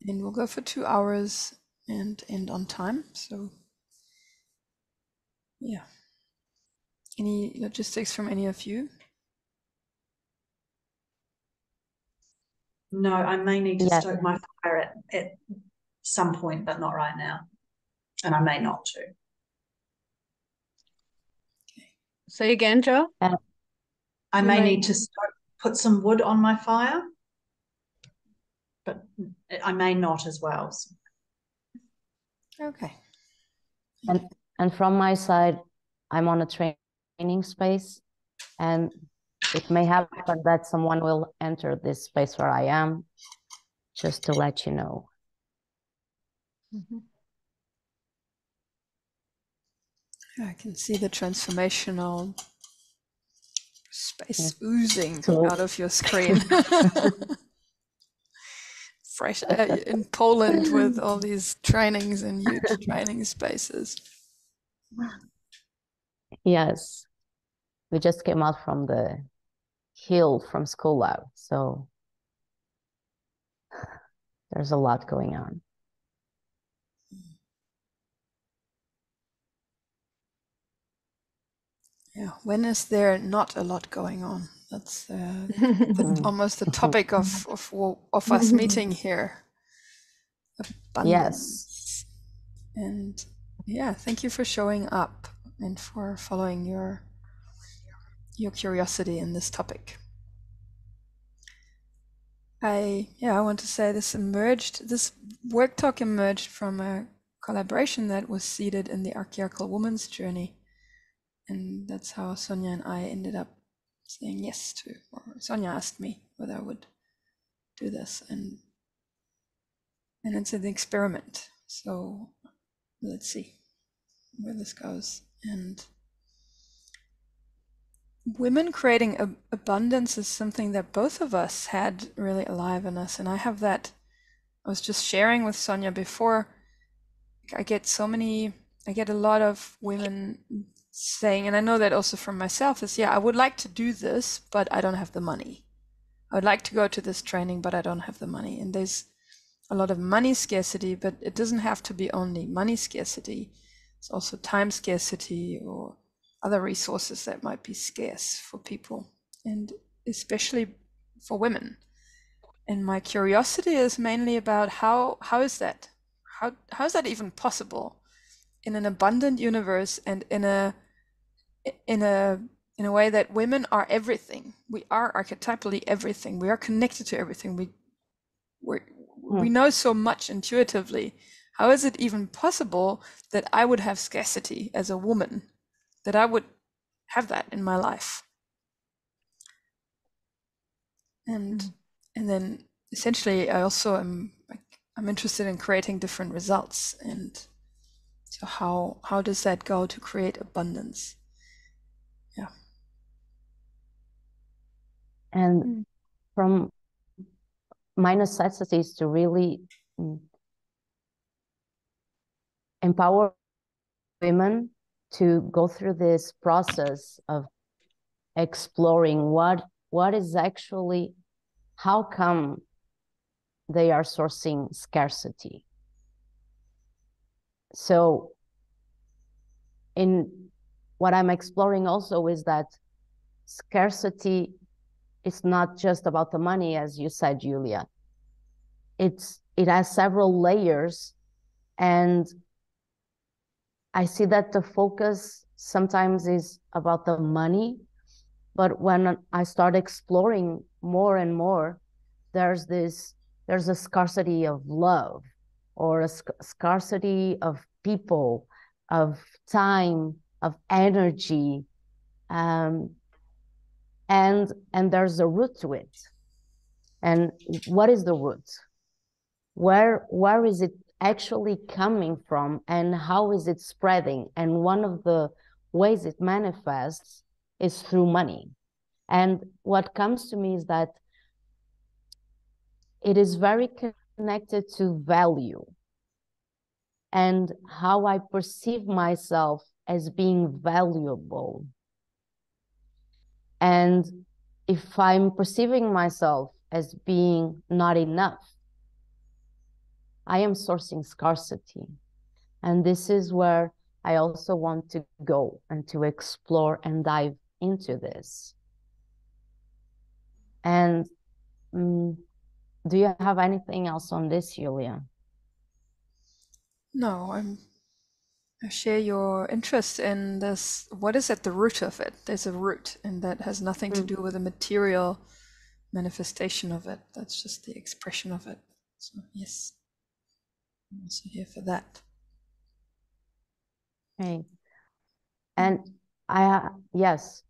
And we'll go for 2 hours and end on time. So, yeah. Any logistics from any of you? No, I may need to Yes. stoke my fire at some point, but not right now. And I may not too. Say again, Joe? I may need to put some wood on my fire, but I may not as well. So. Okay. And from my side, I'm on a training space, and it may happen that someone will enter this space where I am, just to let you know. Mm-hmm. I can see the transformational space oozing out of your screen. Fresh in Poland with all these trainings and huge training spaces. Yes, we just came out from the hill from School Lab, so there's a lot going on. Yeah, when is there not a lot going on? That's almost the topic of us meeting here. Abundance. Yes. And yeah, thank you for showing up and for following your curiosity in this topic. I want to say this WorkTalk emerged from a collaboration that was seeded in the archaeological woman's journey. And that's how Sonia and I ended up saying yes to, or Sonia asked me whether I would do this, and it's an experiment. So let's see where this goes. And women creating abundance is something that both of us had really alive in us. And I have that, I was just sharing with Sonia before, I get a lot of women saying, and I know that also from myself, is, I would like to do this, but I don't have the money. I would like to go to this training, but I don't have the money. And there's a lot of money scarcity, but it doesn't have to be only money scarcity. It's also time scarcity or other resources that might be scarce for people, and especially for women. And my curiosity is mainly about how is that? How is that even possible in an abundant universe and in a way that women are everything. We are archetypally everything. We are connected to everything. We know so much intuitively. How is it even possible that I would have scarcity as a woman, that I would have that in my life? And then essentially I also I'm interested in creating different results. And so how does that go to create abundance? Yeah. And from my necessity is to really empower women to go through this process of exploring what is actually, how come they are sourcing scarcity. So in what I'm exploring also is that scarcity is not just about the money, as you said, Julia. It has several layers, and I see that the focus sometimes is about the money, but when I start exploring more and more, there's a scarcity of love, or a scarcity of people, of time, of energy, and there's a root to it. And what is the root? Where is it actually coming from, and how is it spreading? And one of the ways it manifests is through money. And what comes to me is that it is very connected to value and how I perceive myself as being valuable. And if I'm perceiving myself as being not enough, I am sourcing scarcity. And this is where I also want to go and to explore and dive into this. And do you have anything else on this, Julia? No, I share your interest in this. What is at the root of it? There's a root, and that has nothing to do with the material manifestation of it. That's just the expression of it. So yes, I'm also here for that. Okay. And yes,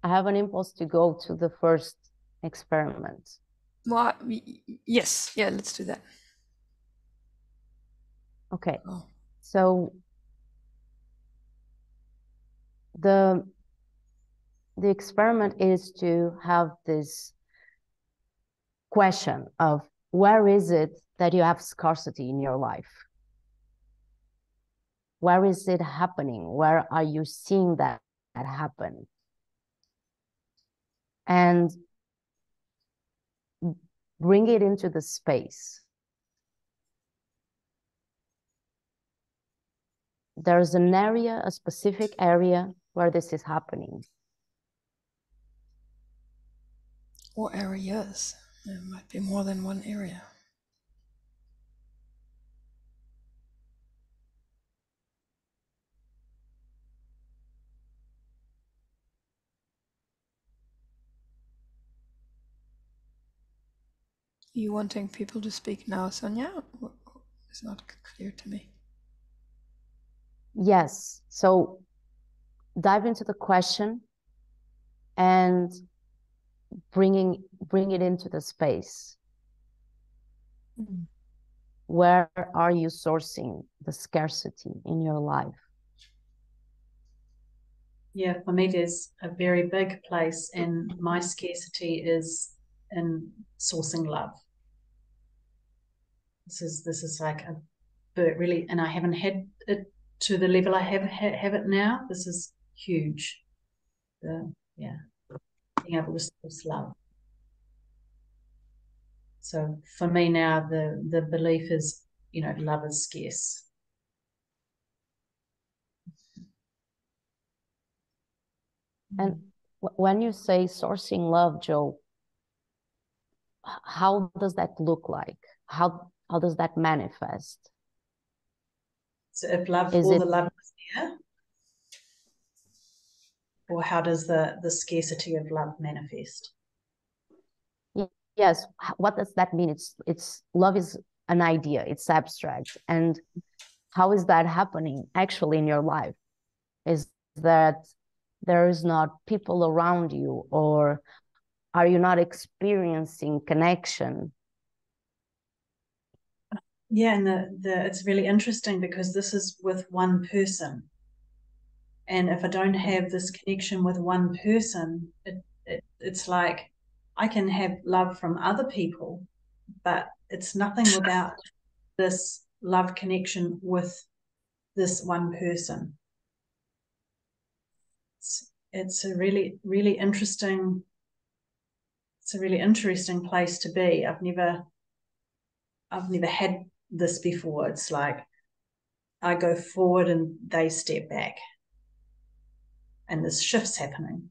I have an impulse to go to the first experiment. Well, yes, yeah, let's do that. Okay. Oh. So the experiment is to have this question of where is it that you have scarcity in your life? Where is it happening? Where are you seeing that happen? And bring it into the space. There's an area, a specific area where this is happening. Or areas. There might be more than one area. Are you wanting people to speak now, Sonia? It's not clear to me. Yes. So dive into the question and bring it into the space. Where are you sourcing the scarcity in your life? Yeah, for me, there's a very big place, and my scarcity is in sourcing love. This is like a really, and I haven't had it to the level I have it now. This is huge. Yeah, being able to source love. So for me now, the belief is, love is scarce. And when you say sourcing love, Jo, how does that look like? How does that manifest? So if love, Is all it the love is there, or how does the scarcity of love manifest? yes? What does that mean? It's love is an idea. It's abstract, and how is that happening actually in your life? Is that there is not people around you, or are you not experiencing connection? Yeah, and it's really interesting because this is with one person. And if I don't have this connection with one person, it's like I can have love from other people, but it's nothing without this love connection with this one person. It's a really, really interesting, it's a really interesting place to be. I've never had this before. It's like I go forward and they step back, and this shift's happening.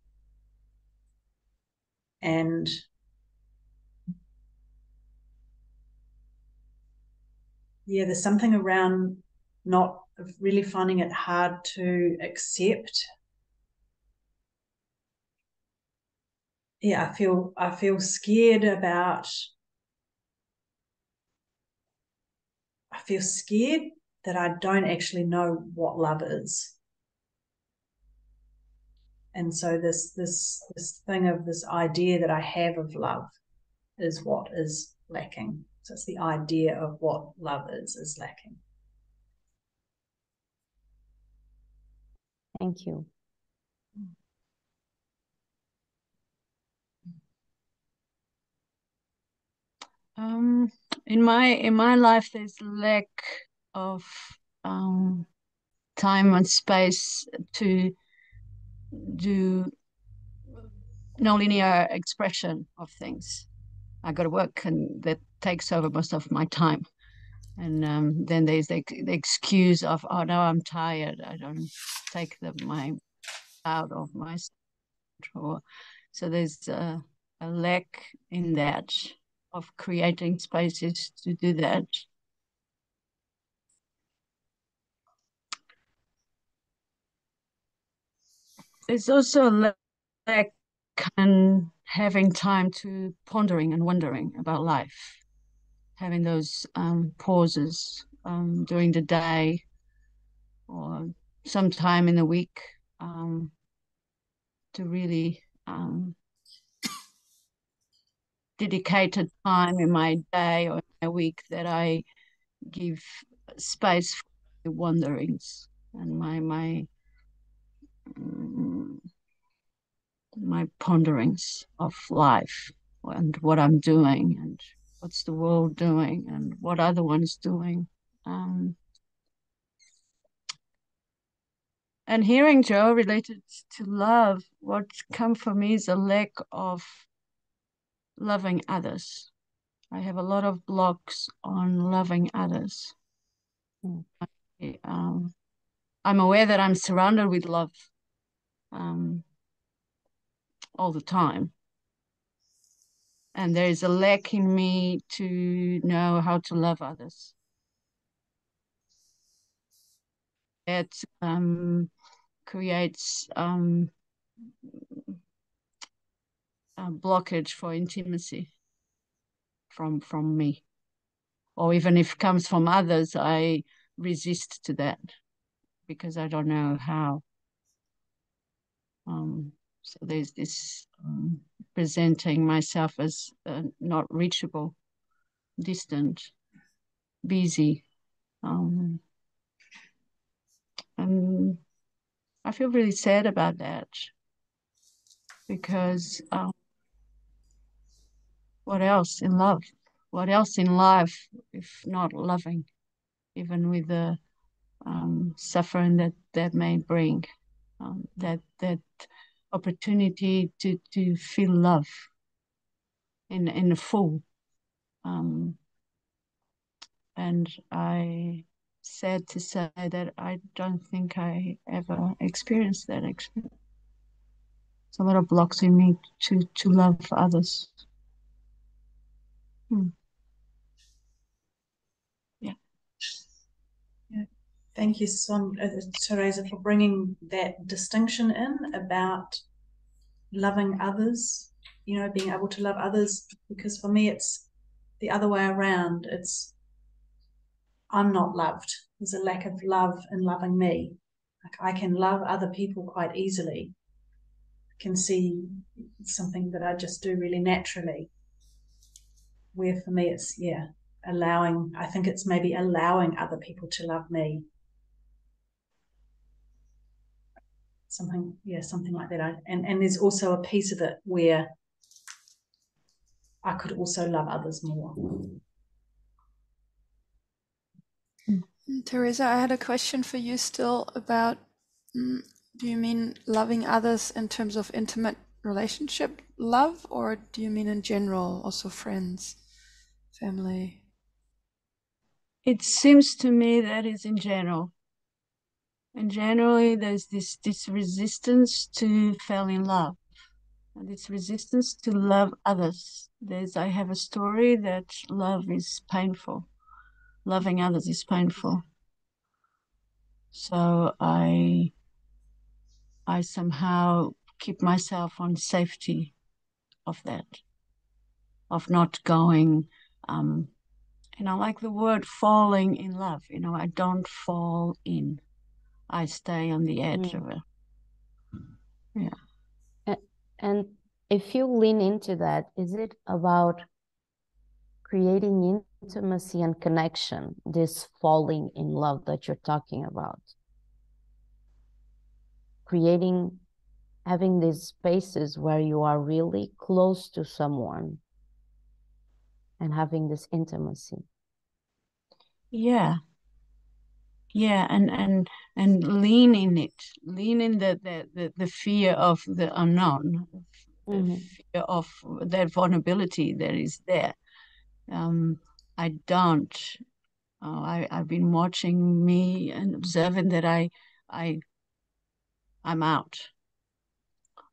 And yeah, there's something around not really finding it hard to accept. Yeah, I feel scared about, I feel scared that I don't actually know what love is. And so this thing of this idea that I have of love is what is lacking. So it's the idea of what love is lacking. Thank you. In my life, there's lack of time and space to do no linear expression of things. I got to work, and that takes over most of my time. And then there's the excuse of, oh no, I'm tired. I don't take my out of my or so there's a lack in that of creating spaces to do that. There's also a lack in having time to pondering and wondering about life, having those pauses during the day or sometime in the week to really dedicated time in my day or my week that I give space for my wanderings and my ponderings of life and what I'm doing and what's the world doing and what other one's doing. And hearing Joe related to love, what come for me is a lack of loving others. I have a lot of blocks on loving others. I'm aware that I'm surrounded with love all the time. And there is a lack in me to know how to love others. It creates a blockage for intimacy from me. Or even if it comes from others, I resist to that because I don't know how. So there's this presenting myself as not reachable, distant, busy. And I feel really sad about that because what else in love? What else in life if not loving, even with the suffering that may bring, that opportunity to feel love in a full. And I sad to say that I don't think I ever experienced that experience. There's a lot of blocks in me to love others. Yeah. Yeah. Thank you, Teresa, for bringing that distinction in about loving others, being able to love others, because for me it's the other way around. It's I'm not loved. There's a lack of love in loving me. Like I can love other people quite easily. I can see something that I just do really naturally. Where for me it's I think it's maybe allowing other people to love me. Something like that. And there's also a piece of it where I could also love others more. Teresa, I had a question for you still about, do you mean loving others in terms of intimate relationship love, or do you mean in general, also friends, family? It seems to me that is in general. And generally there's this resistance to fall in love. And this resistance to love others. I have a story that love is painful. Loving others is painful. So I somehow keep myself on safety of that, of not going, like the word falling in love. I don't fall in. I stay on the edge of it. Yeah. And if you lean into that, is it about creating intimacy and connection, this falling in love that you're talking about? Having these spaces where you are really close to someone and having this intimacy. Yeah. And lean in it, lean in the fear of the unknown, the fear of that vulnerability that is there. I don't I've been watching me and observing that I'm out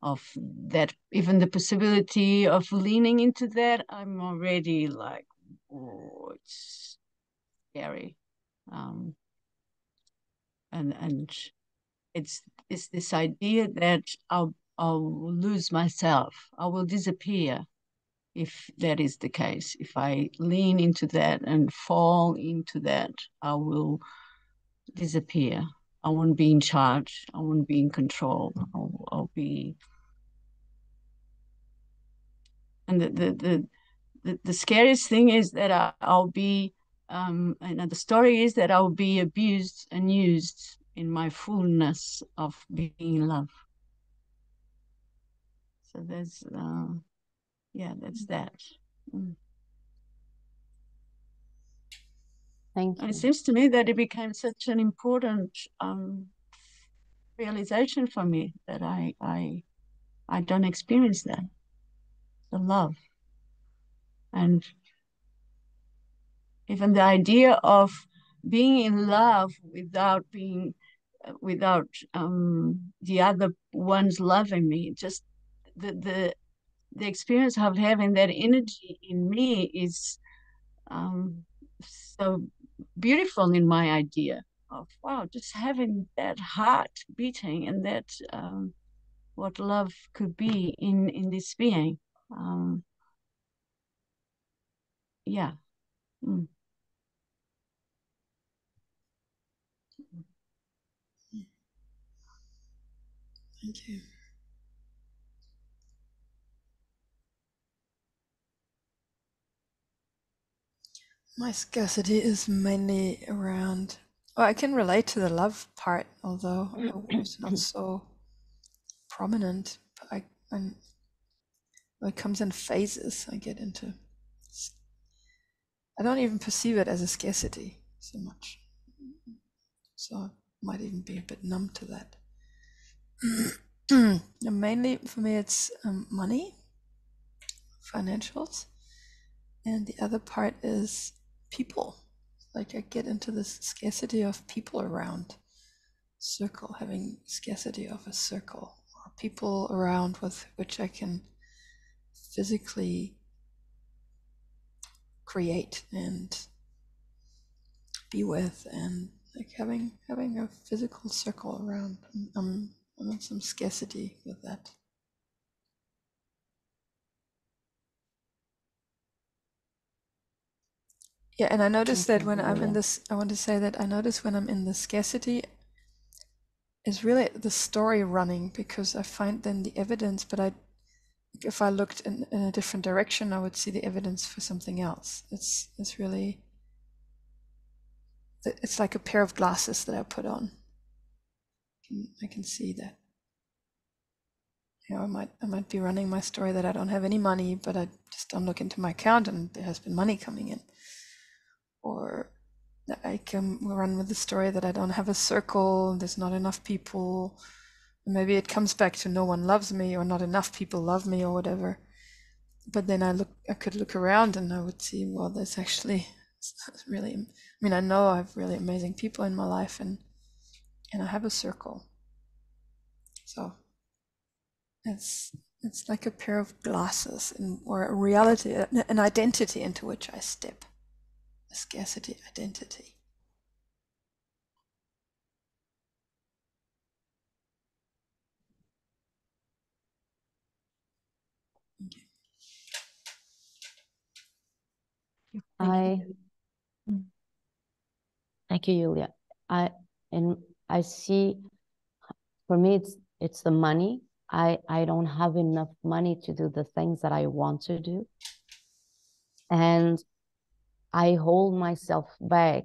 of that. Even the possibility of leaning into that, I'm already like, oh, it's scary. And it's this idea that I'll lose myself. I will disappear if that is the case. If I lean into that and fall into that, I will disappear. I won't be in charge. I won't be in control. I'll be. And the scariest thing is that I'll be, and the story is that I'll be abused and used in my fullness of being in love. So there's, yeah, that's that. Thank And it you. seems to me that it became such an important realization for me that I don't experience that, the love. And even the idea of being in love without being, without the other ones loving me, just the experience of having that energy in me is so beautiful in my idea of, wow, just having that heart beating and that what love could be in this being. Yeah. Mm. Thank you. My scarcity is mainly around. Well, I can relate to the love part, although it's not so prominent. But when it comes in phases, I get into. I don't even perceive it as a scarcity so much. So I might even be a bit numb to that. Mainly for me, it's money, financials, and the other part is people. Like I get into this scarcity of people around, circle, having scarcity of a circle, or people around with which I can physically create and be with, and like having a physical circle around. I'm in some scarcity with that. Yeah, and I notice that when I'm in this, I want to say that I notice when I'm in the scarcity is really the story running, because I find then the evidence, but if I looked in a different direction, I would see the evidence for something else. It's really, it's like a pair of glasses that I put on. I can see that. You know, I might be running my story that I don't have any money, but I just don't look into my account and there has been money coming in. Or I can run with the story that I don't have a circle, there's not enough people. Maybe it comes back to no one loves me or not enough people love me or whatever. But then I could look around and I would see, well, there's actually really, I mean, I know I have really amazing people in my life, and I have a circle. So it's like a pair of glasses, or a reality, an identity into which I step, a scarcity identity. Thank you, Julia. I see, for me, it's the money. I don't have enough money to do the things that I want to do. And I hold myself back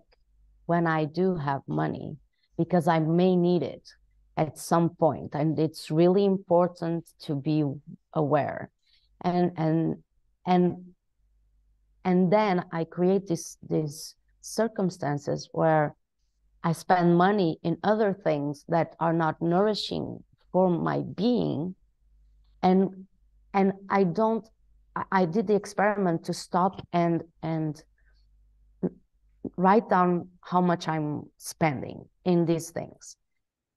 when I do have money, because I may need it at some point. And it's really important to be aware. And then I create these circumstances where I spend money in other things that are not nourishing for my being. And I don't, I did the experiment to stop and write down how much I'm spending in these things.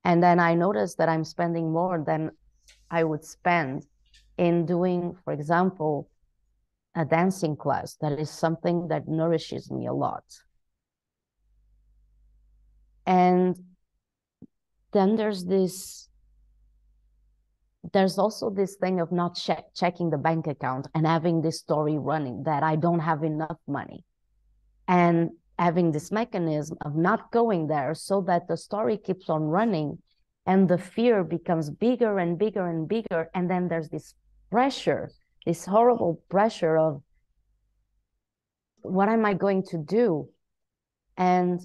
And then I noticed that I'm spending more than I would spend in doing, for example, a dancing class. That is something that nourishes me a lot. And then there's also this thing of not checking the bank account and having this story running that I don't have enough money, and having this mechanism of not going there so that the story keeps on running and the fear becomes bigger and bigger and bigger. And then there's this pressure, this horrible pressure of what am I going to do? And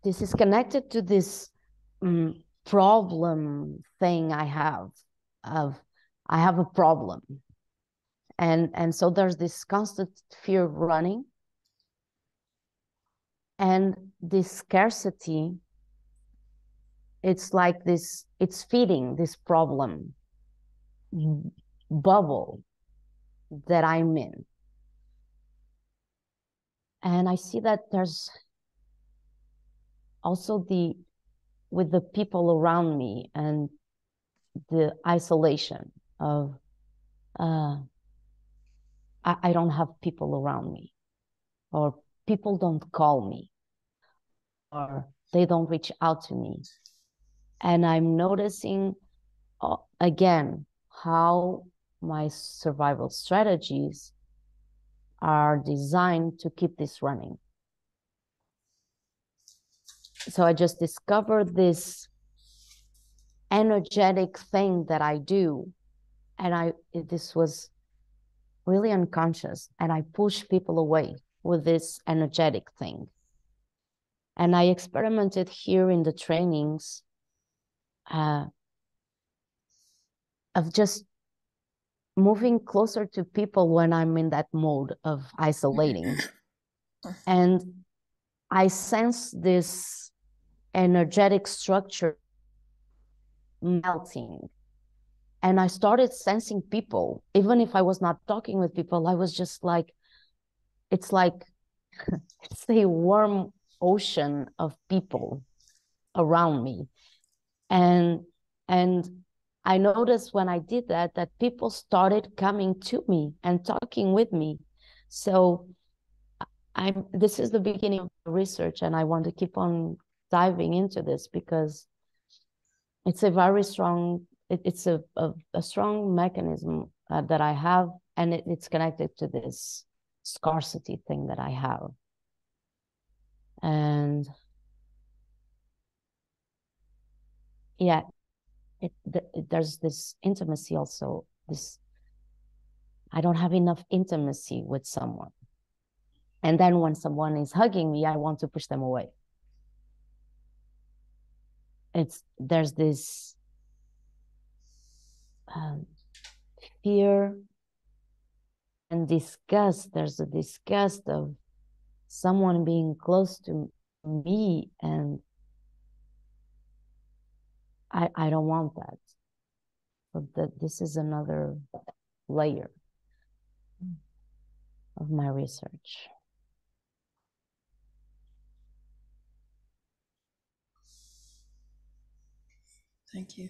this is connected to this problem thing I have of I have a problem. And so there's this constant fear running, and this scarcity, it's like this, it's feeding this problem bubble that I'm in. And I see that there's also with the people around me and the isolation of I don't have people around me, or people don't call me, or they don't reach out to me. And I'm noticing again how my survival strategies are designed to keep this running. So I just discovered this energetic thing that I do, and this was really unconscious, and I push people away with this energetic thing. And I experimented here in the trainings of just moving closer to people when I'm in that mode of isolating. And I sense this energetic structure melting. And I started sensing people, even if I was not talking with people, I was just like, it's a warm ocean of people around me. And I noticed when I did that people started coming to me and talking with me. So this is the beginning of research, and I want to keep on diving into this because it's a very strong, it's a strong mechanism that I have, and it's connected to this scarcity thing that I have. And yeah, there's this intimacy also, I don't have enough intimacy with someone. And then when someone is hugging me, I want to push them away. There's this fear and disgust. There's a disgust of someone being close to me, and I don't want that. But this is another layer of my research. Thank you.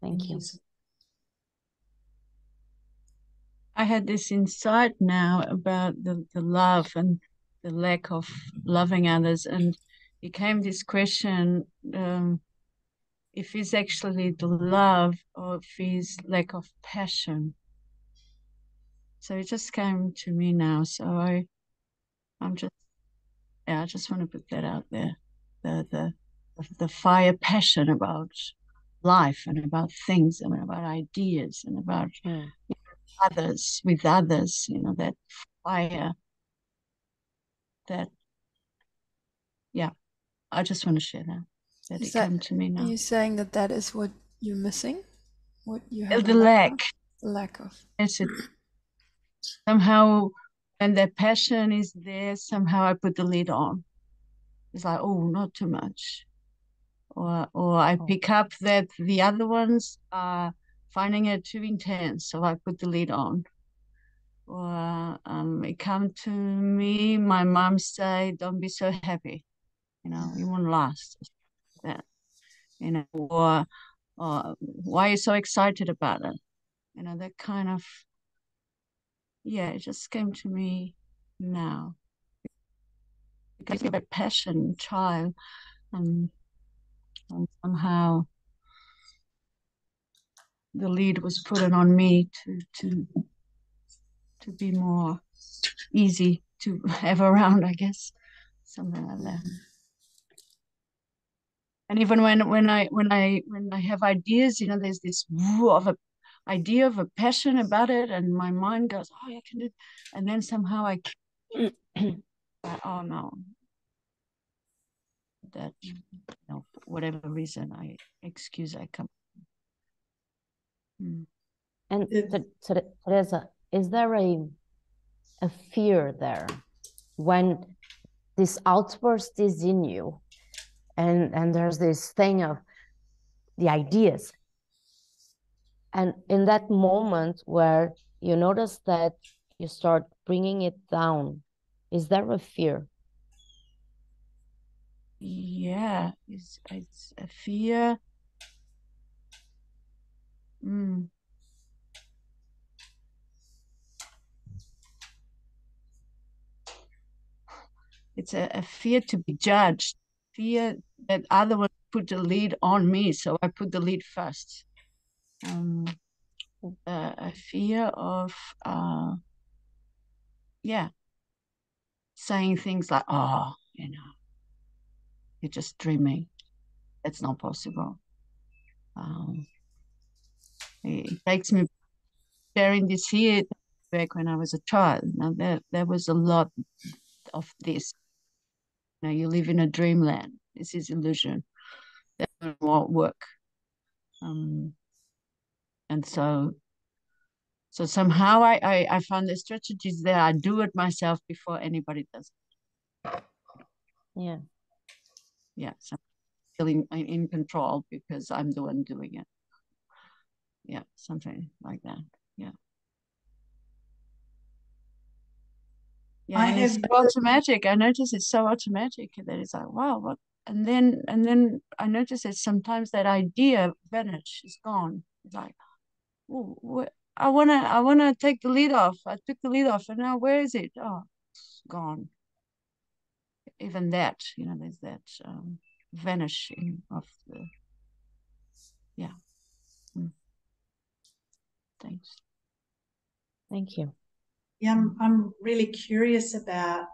Thank you. I had this insight now about the love and the lack of loving others, and it came this question, if it's actually the love or if it's lack of passion. So it just came to me now. So I just want to put that out there. The fire passion about life and about things and about ideas and about others, with others, that fire that, yeah, I just want to share that it came to me now. Are you saying that is what you're missing? What you have The lack. The lack of. It's somehow, when that passion is there, somehow I put the lid on. It's like, oh, not too much. Or I pick up that the other ones are finding it too intense, so I put the lid on. or it come to me, my mom say, don't be so happy, you know, it won't last. That, you know, or why are you so excited about it? You know, that kind of, yeah, it just came to me now. Because of a passion child, and somehow the lead was put on me to be more easy to have around, I guess, something like that. And even when I have ideas, you know, there's this woo of a idea of a passion about it, and my mind goes, oh, I can do it. And then somehow oh no, that, you know, for whatever reason, I come. And Teresa, is there a fear there when this outburst is in you, and there's this thing of the ideas, and in that moment where you notice that you start bringing it down, is there a fear? Yeah, it's a fear. It's a fear to be judged, fear that others put the lead on me, so I put the lead first. A fear of, yeah, saying things like, oh, you know, you're just dreaming. It's not possible. It takes me sharing this here back when I was a child. Now there was a lot of this. You know, you live in a dreamland. This is illusion. That won't work. And so somehow I found the strategies there. I do it myself before anybody does it. Yeah. Yeah. So I'm feeling in control because I'm the one doing it. Yeah, something like that. Yeah. Yeah, and it's so automatic. I notice it's so automatic that it's like, wow, what? And then I notice that sometimes that idea vanish, is gone. It's like, oh, I wanna take the lead off. I took the lead off, and now where is it? Oh, it's gone. Even that, you know, there's that vanishing of the, yeah. Thanks. Thank you. Yeah, I'm really curious about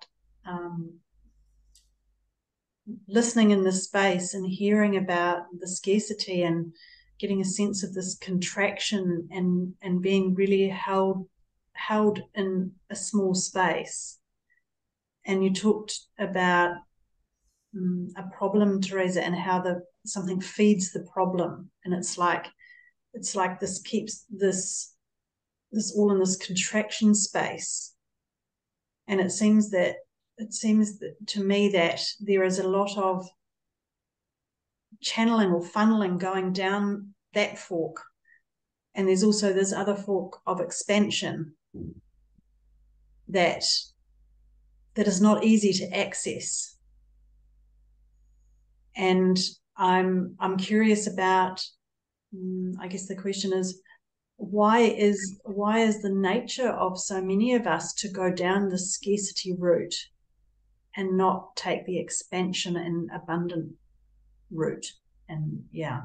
listening in this space and hearing about the scarcity and getting a sense of this contraction and being really held in a small space. And you talked about a problem, Teresa, and how something feeds the problem, and it's like this keeps this all in this contraction space. And it seems that to me that there is a lot of channeling or funneling going down that fork, and there's also this other fork of expansion that is not easy to access. And I'm curious about, I guess the question is, why is the nature of so many of us to go down the scarcity route and not take the expansion and abundant route? And yeah,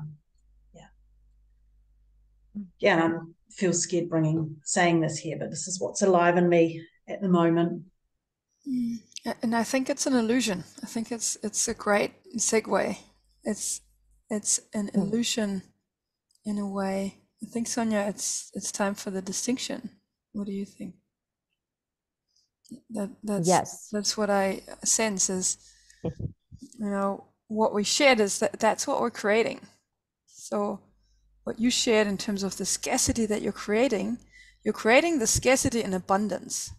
I feel scared saying this here, but this is what's alive in me at the moment. And I think it's an illusion. I think it's a great segue. It's an illusion in a way. I think, Sonia, it's time for the distinction. What do you think? That's what I sense is, you know, what we shared is that's what we're creating. So what you shared in terms of the scarcity that you're creating the scarcity in abundance.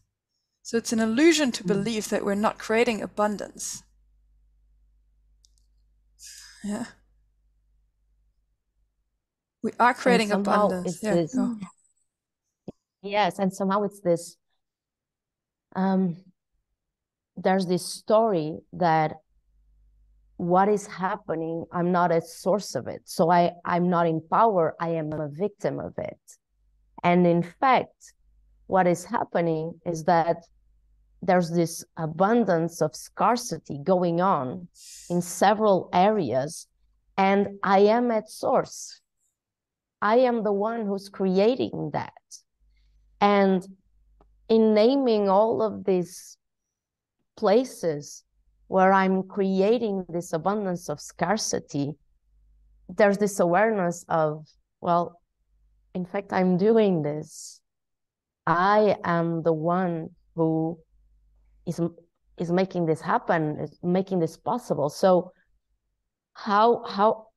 So it's an illusion to believe that we're not creating abundance. Yeah. We are creating abundance. Yes, and somehow it's this there's this story that what is happening, I'm not a source of it. So I'm not in power, I am a victim of it. And in fact, what is happening is that there's this abundance of scarcity going on in several areas, and I am at source. I am the one who's creating that. And in naming all of these places where I'm creating this abundance of scarcity, there's this awareness of, well, in fact, I'm doing this. I am the one who is making this happen, is making this possible. So how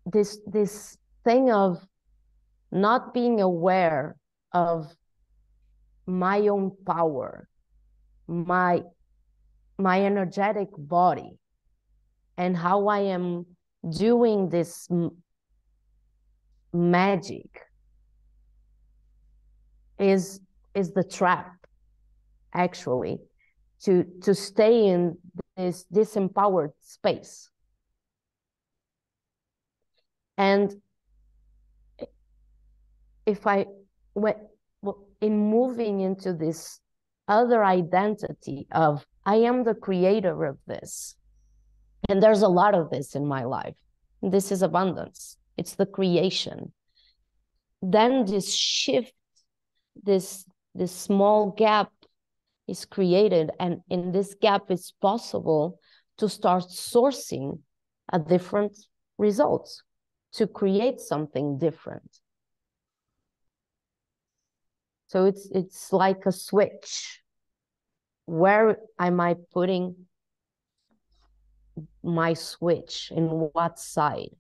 this thing of not being aware of my own power, my energetic body, and how I am doing this magic is the trap, actually, to stay in this disempowered space. And if in moving into this other identity of I am the creator of this, and there's a lot of this in my life, this is abundance, it's the creation, then this shift, this small gap is created, and in this gap it's possible to start sourcing a different result, to create something different. So it's like a switch. Where am I putting my switch, in what side?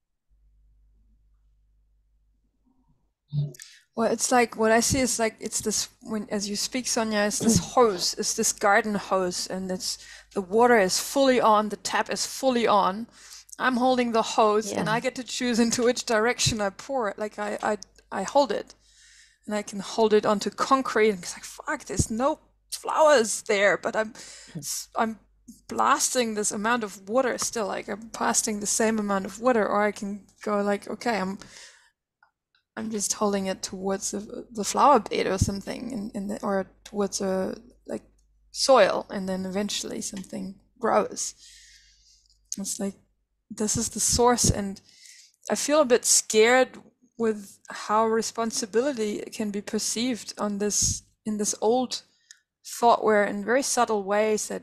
Well, it's like what I see is like it's this when as you speak, Sonia, it's this hose, it's this garden hose, and it's the water is fully on, the tap is fully on. I'm holding the hose, and I get to choose into which direction I pour it. Like I hold it, and I can hold it onto concrete. And it's like fuck, there's no flowers there, but I'm blasting this amount of water still. Like I'm blasting the same amount of water, or I can go like, okay, I'm just holding it towards the flower bed or something, or towards a like soil, and then eventually something grows. It's like this is the source, and I feel a bit scared with how responsibility can be perceived on this in this old thought, where in very subtle ways that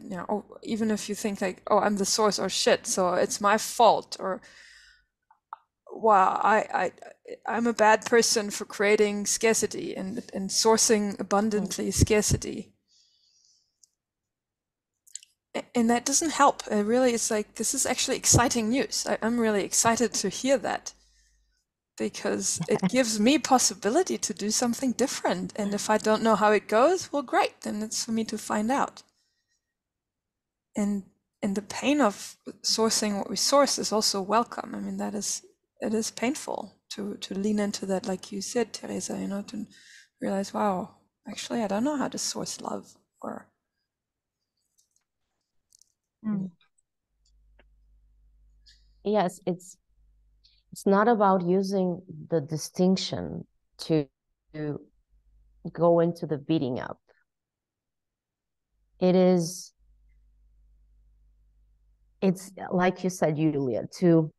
even if you think like, oh, I'm the source, or shit, so it's my fault, or wow, I'm a bad person for creating scarcity and sourcing abundantly scarcity. And that doesn't help. It really is like, this is actually exciting news. I'm really excited to hear that, because it gives me possibility to do something different. And if I don't know how it goes, well, great, then it's for me to find out. And the pain of sourcing what we source is also welcome. I mean, it is painful to lean into that, like you said, Teresa, to realize, wow, actually, I don't know how to source love, or yes, it's not about using the distinction to go into the beating up. It's like you said, Julia, to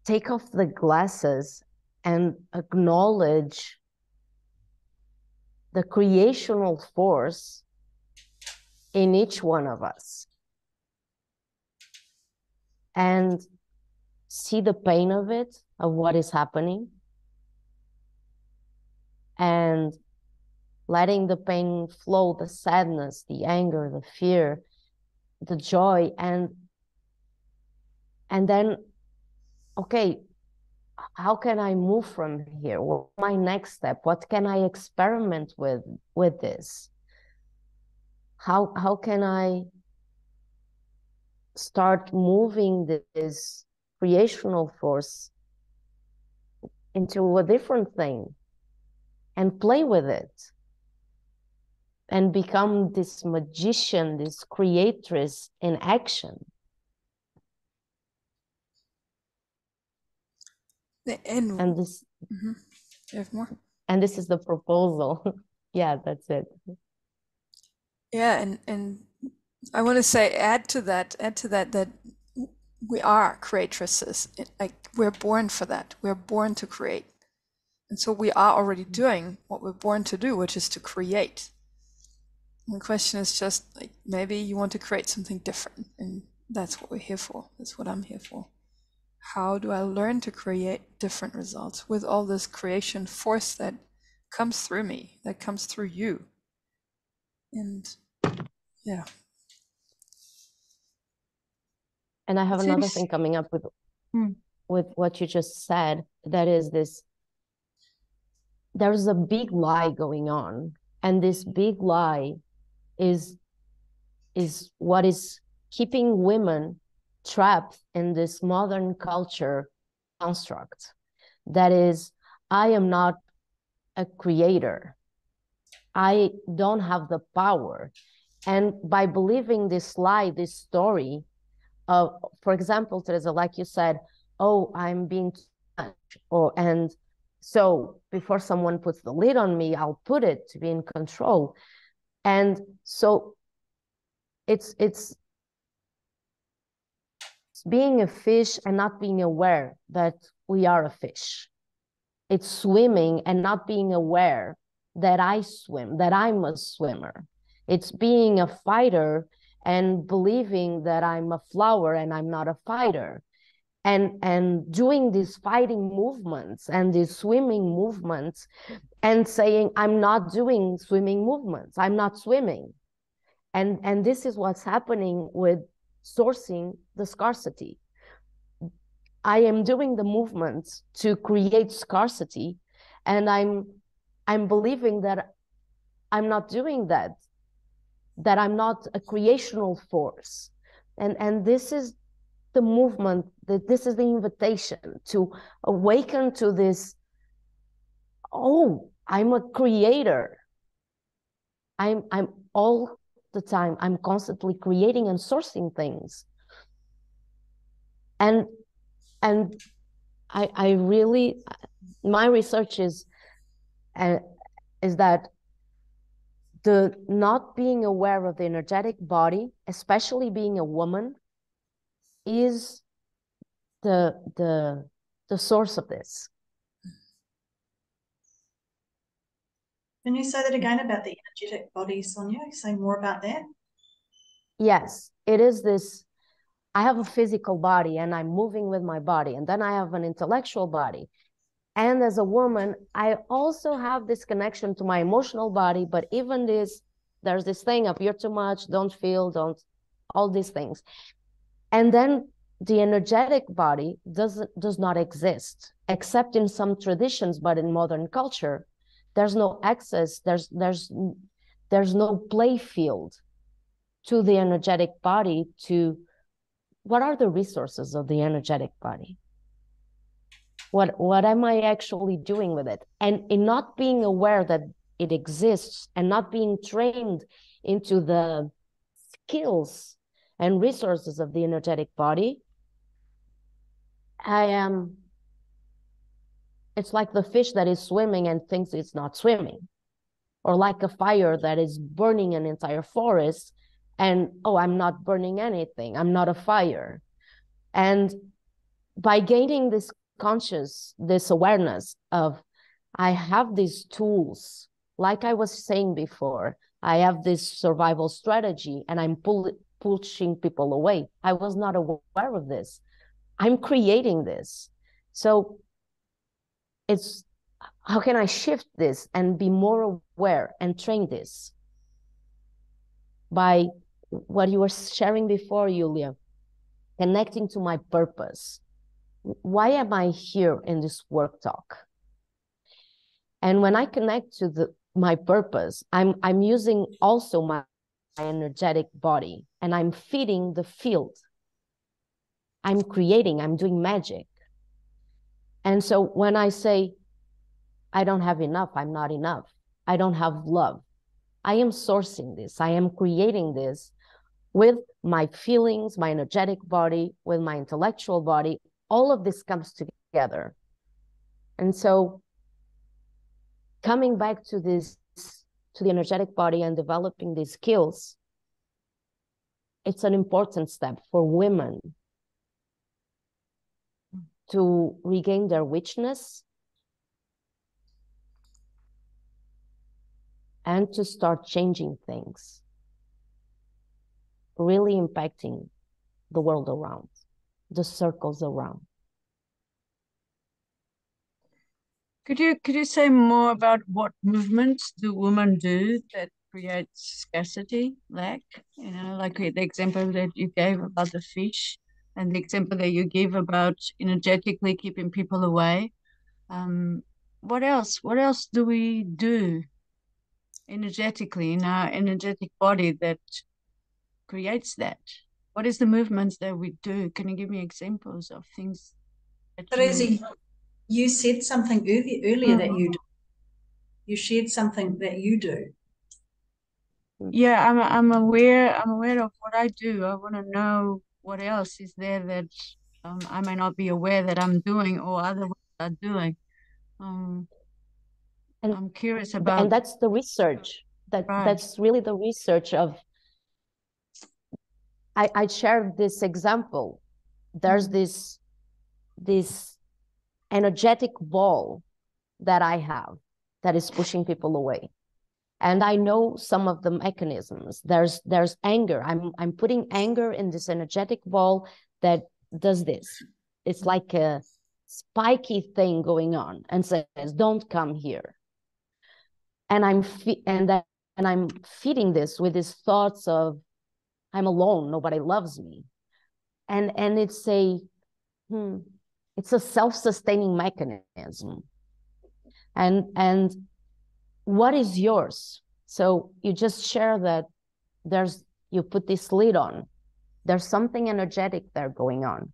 take off the glasses and acknowledge the creational force in each one of us, and see the pain of it, of what is happening, and letting the pain flow, the sadness, the anger, the fear, the joy, and then, okay, how can I move from here? What's my next step? What can I experiment with this? How can I start moving this creational force into a different thing and play with it? and become this magician, this creatress in action. And this, you have more? And this is the proposal. Yeah, that's it. Yeah, and I want to say, add to that, that we are creatresses. Like, we're born for that. We're born to create. And so we are already doing what we're born to do, which is to create. And the question is just like, maybe you want to create something different, and that's what we're here for. That's what I'm here for. How do I learn to create different results with all this creation force that comes through me, that comes through you? And yeah. And I have It another seems- thing coming up with what you just said. That is this, there's a big lie going on. And this big lie is what is keeping women trapped in this modern culture construct. That is, I am not a creator. I don't have the power. And by believing this lie, this story of, for example, Teresa, like you said, oh, I'm being too much, and so before someone puts the lid on me, I'll put it to be in control. And so it's being a fish and not being aware that we are a fish. It's swimming and not being aware that I swim, that I'm a swimmer. It's being a fighter and believing that I'm a flower and I'm not a fighter. And doing these fighting movements and these swimming movements and saying, I'm not doing swimming movements, I'm not swimming. And this is what's happening with sourcing the scarcity. I am doing the movements to create scarcity, and I'm believing that I'm not doing that, that I'm not a creational force. And this is the movement, that this is the invitation to awaken to this, oh, I'm a creator. I'm all the time, I'm constantly creating and sourcing things. And I really, my research is that the not being aware of the energetic body, especially being a woman, is the source of this. Can you say that again about the energetic body, Sonia? Say more about that. Yes, it is this. I have a physical body and I'm moving with my body, and then I have an intellectual body. And as a woman, I also have this connection to my emotional body, but even this, there's this thing of you're too much, don't feel, don't, all these things. And then the energetic body does not exist, except in some traditions, but in modern culture, there's no access, there's no play field to the energetic body. To what are the resources of the energetic body? What am I actually doing with it? And in not being aware that it exists and not being trained into the skills and resources of the energetic body, it's like the fish that is swimming and thinks it's not swimming, or like a fire that is burning an entire forest and, oh, I'm not burning anything, I'm not a fire. And by gaining this this awareness of, I have these tools, like I was saying before, I have this survival strategy and I'm pushing people away. I was not aware of this. I'm creating this. So it's, how can I shift this and be more aware and train this? By what you were sharing before, Julia, connecting to my purpose. Why am I here in this work talk? And when I connect to my purpose, I'm using also my energetic body, and I'm feeding the field. I'm creating, I'm doing magic. And so when I say, I don't have enough, I'm not enough, I don't have love, I am sourcing this. I am creating this with my feelings, my energetic body, with my intellectual body. All of this comes together. And so coming back to this, to the energetic body and developing these skills, it's an important step for women to regain their witchness and to start changing things, really impacting the world around, the circles around. Could you say more about what movements do women do that creates scarcity, lack? You know, like the example that you gave about the fish, and the example that you give about energetically keeping people away. What else? What else do we do energetically in our energetic body that creates that? What is the movements that we do? Can you give me examples of things that Teresa, you said something earlier that you do. You shared something that you do. Yeah, I'm aware of what I do. I want to know what else is there that I may not be aware that I'm doing or others are doing. And I'm curious about. And that's the research. That's really the research of. I shared this example. There's this energetic ball that I have that is pushing people away. And I know some of the mechanisms. There's anger. I'm putting anger in this energetic ball that does this. It's like a spiky thing going on and says, "Don't come here." And I'm feeding this with these thoughts of, "I'm alone. Nobody loves me," and it's a self-sustaining mechanism. And what is yours? So you just share that you put this lid on. There's something energetic there going on.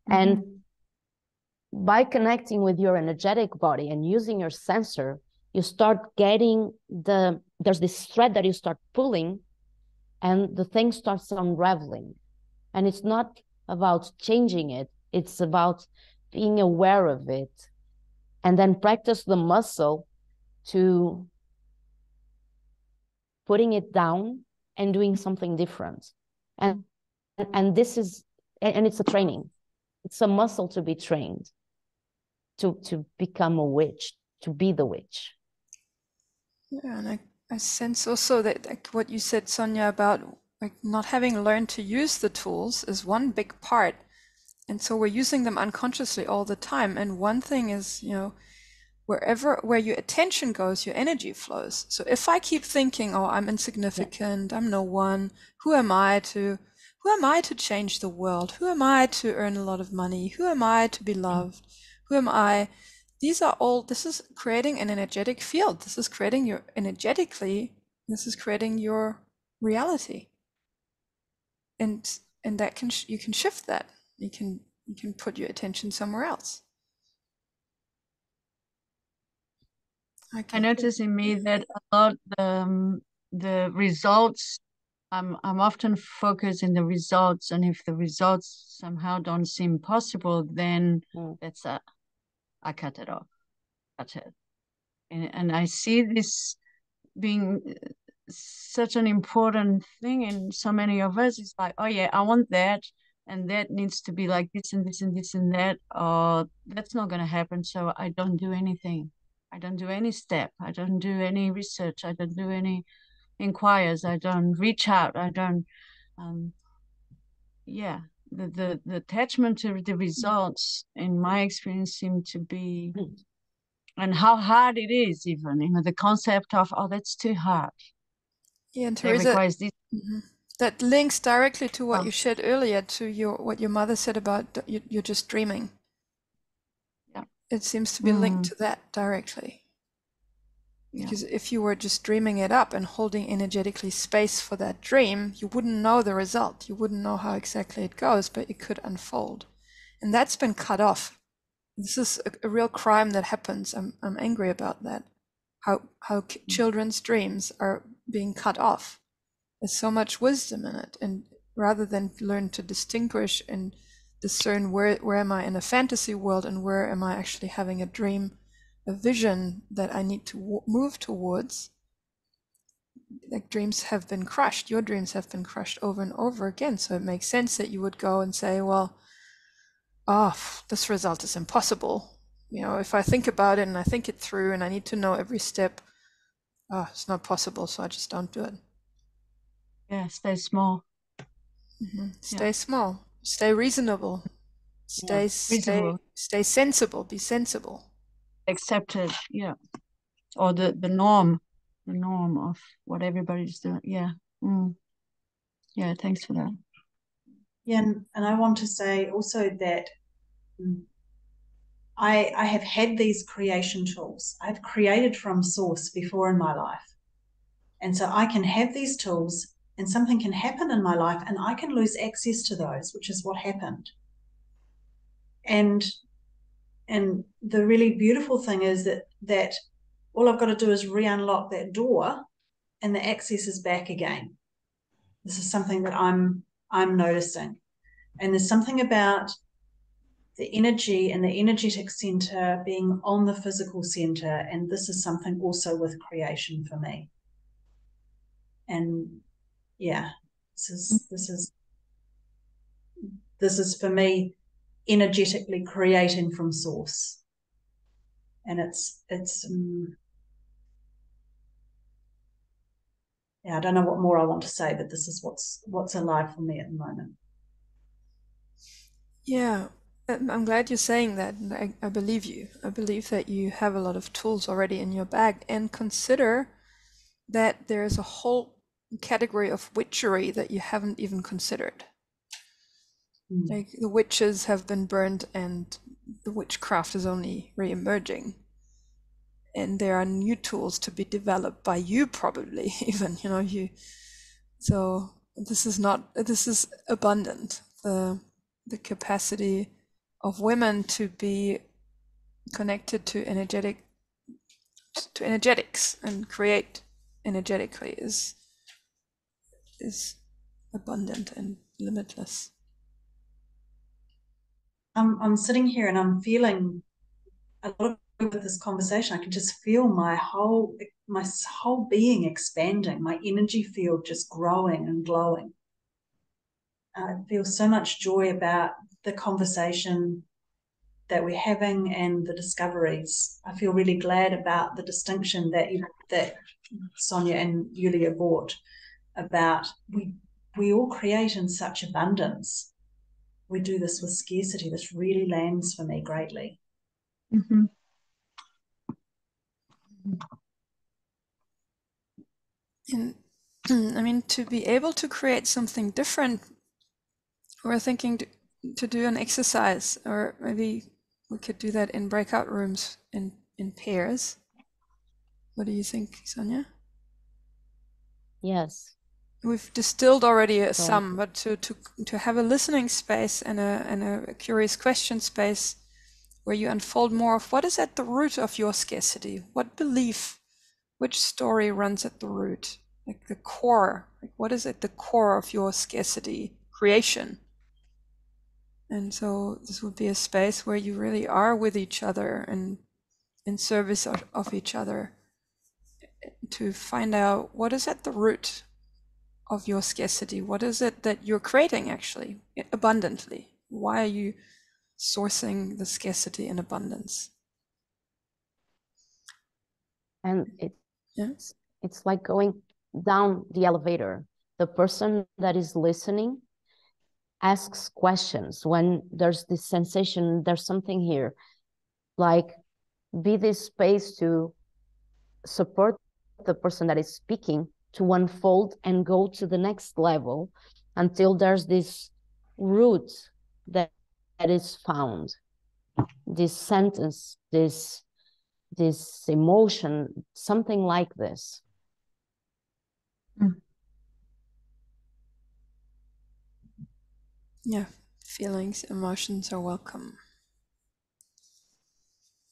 And by connecting with your energetic body and using your sensor, you start getting there's this thread that you start pulling, and the thing starts unraveling. And it's not about changing it. It's about being aware of it and then practice the muscle to putting it down and doing something different. And this is, and it's a training. It's a muscle to be trained to become a witch, to be the witch. Yeah, and I sense also that, like what you said, Sonia, about like not having learned to use the tools is one big part. And so we're using them unconsciously all the time. And one thing is, where your attention goes, your energy flows. So if I keep thinking, oh, I'm insignificant, I'm no one, who am I to change the world? Who am I to earn a lot of money? Who am I to be loved? Who am I? This is creating an energetic field. This is creating this is creating your reality. And that you can shift that. You can put your attention somewhere else. I notice in me that a lot the results. I'm often focused in the results, and if the results somehow don't seem possible, then I cut it off. Cut it. And I see this being such an important thing in so many of us. It's like, oh yeah, I want that, and that needs to be like this and this and this and that, or that's not going to happen, so I don't do anything. I don't do any step. I don't do any research. I don't do any inquires. I don't reach out. I don't the attachment to the results in my experience seem to be and how hard it is, even the concept of, oh, that's too hard. Yeah, and Teresa, that links directly to what you shared earlier, to what your mother said about you're just dreaming. Yeah, it seems to be linked to that directly. Because if you were just dreaming it up and holding energetically space for that dream, you wouldn't know the result. You wouldn't know how exactly it goes, but it could unfold. And that's been cut off. This is a real crime that happens. I'm angry about that. how children's dreams are being cut off. There's so much wisdom in it, and rather than learn to distinguish and discern where am I in a fantasy world and where am I actually having a dream, a vision that I need to move towards. Like, dreams have been crushed, your dreams have been crushed over and over again, so it makes sense that you would go and say, well, this result is impossible. If I think about it and I think it through and I need to know every step, it's not possible, so I just don't do it. Yeah, stay small. Stay small, stay reasonable, stay sensible, be sensible. Accepted, yeah. Or the norm of what everybody's doing. Yeah. Yeah, thanks for that. Yeah, and I want to say also that I have had these creation tools. I've created from source before in my life. And so I can have these tools and something can happen in my life and I can lose access to those, which is what happened. And the really beautiful thing is that all I've got to do is re-unlock that door and the access is back again. This is something that I'm noticing. And there's something about the energy and the energetic center being on the physical center. And this is something also with creation for me. And yeah, this is for me energetically creating from source. And it's yeah, I don't know what more I want to say, but this is what's alive for me at the moment. Yeah, I'm glad you're saying that. And I believe you. I believe that you have a lot of tools already in your bag, and consider that there's a whole category of witchery that you haven't even considered. Like, the witches have been burned and the witchcraft is only re-emerging. And there are new tools to be developed by you, probably even, so this is abundant. The capacity of women to be connected to energetics and create energetically is abundant and limitless. I'm sitting here and I'm feeling a lot of this conversation. I can just feel my whole being expanding, my energy field just growing and glowing. I feel so much joy about the conversation that we're having and the discoveries. I feel really glad about the distinction that Sonia and Yulia brought about we all create in such abundance. We do this with scarcity. This really lands for me greatly. Mm-hmm. And I mean, to be able to create something different, we're thinking to do an exercise, or maybe we could do that in breakout rooms in pairs. What do you think, Sonia? Yes. We've distilled already some, but to have a listening space and a curious question space where you unfold more of what is at the root of your scarcity, what belief, which story runs at the root, like the core, like what is at the core of your scarcity creation. And so this would be a space where you really are with each other and in service of each other, to find out what is at the root of your scarcity. What is it that you're creating actually abundantly? Why are you sourcing the scarcity in abundance? And it's like going down the elevator. The person that is listening asks questions when there's this sensation, there's something here, like be this space to support the person that is speaking to unfold and go to the next level until there's this root that is found, this sentence, this emotion, something like this. Yeah, feelings, emotions are welcome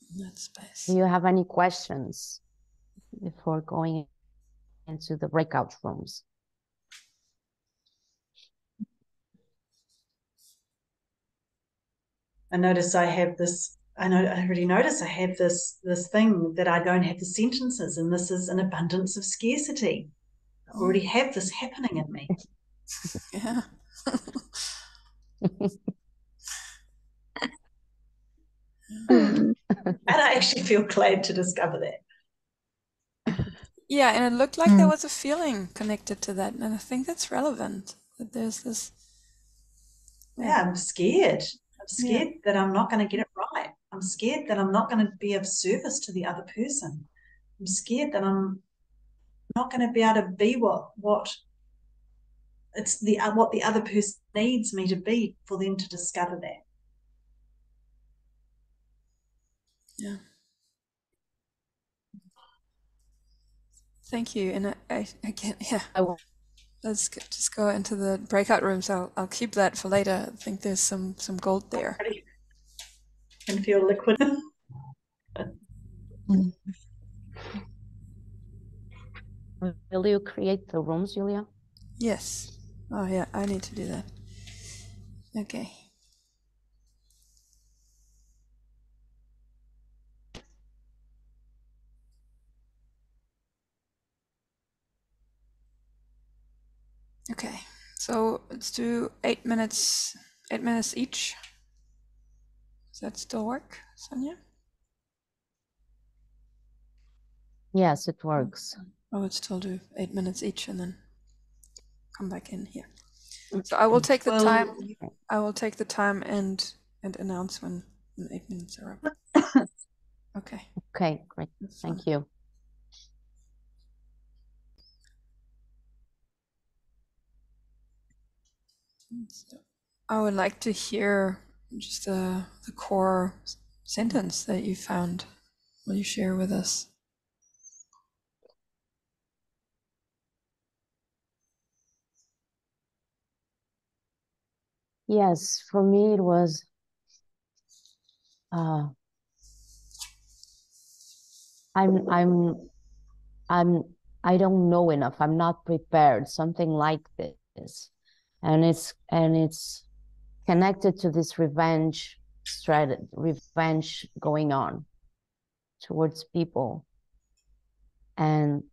in that space. Do you have any questions? before going into the breakout rooms. I notice I have this, I already notice I have this thing that I don't have the sentences, and this is an abundance of scarcity. I already have this happening in me. Yeah. And I actually feel glad to discover that. Yeah, and it looked like there was a feeling connected to that, and I think that's relevant. That there's this. Yeah, I'm scared. I'm scared that I'm not going to get it right. I'm scared that I'm not going to be of service to the other person. I'm scared that I'm not going to be able to be what the other person needs me to be for them to discover that. Yeah. Thank you. And I again, yeah. Let's just go into the breakout rooms. I'll keep that for later. I think there's some gold there. I can feel liquid. Will you create the rooms, Julia? Yes. Oh yeah, I need to do that. Okay. Okay. So let's do 8 minutes. 8 minutes each. Does that still work, Sonia? Yes, it works. I would still do 8 minutes each and then come back in here. So I will take the time. I will take the time and announce when 8 minutes are up. Okay. Okay, great. Thank you. I would like to hear just the core sentence that you found. Will you share with us? Yes, for me it was I don't know enough. I'm not prepared. Something like this, and it's connected to this revenge going on towards people, and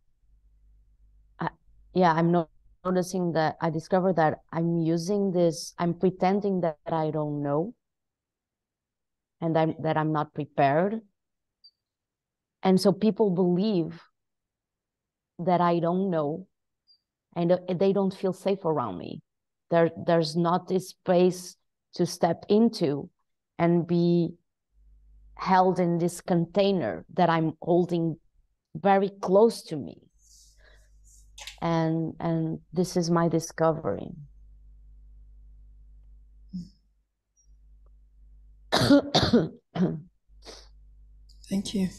I'm noticing that I discovered that I'm using this. I'm pretending that I don't know, and that I'm not prepared, and so people believe that I don't know, and they don't feel safe around me. There's not this space to step into and be held in this container that I'm holding very close to me. And this is my discovery. Thank you.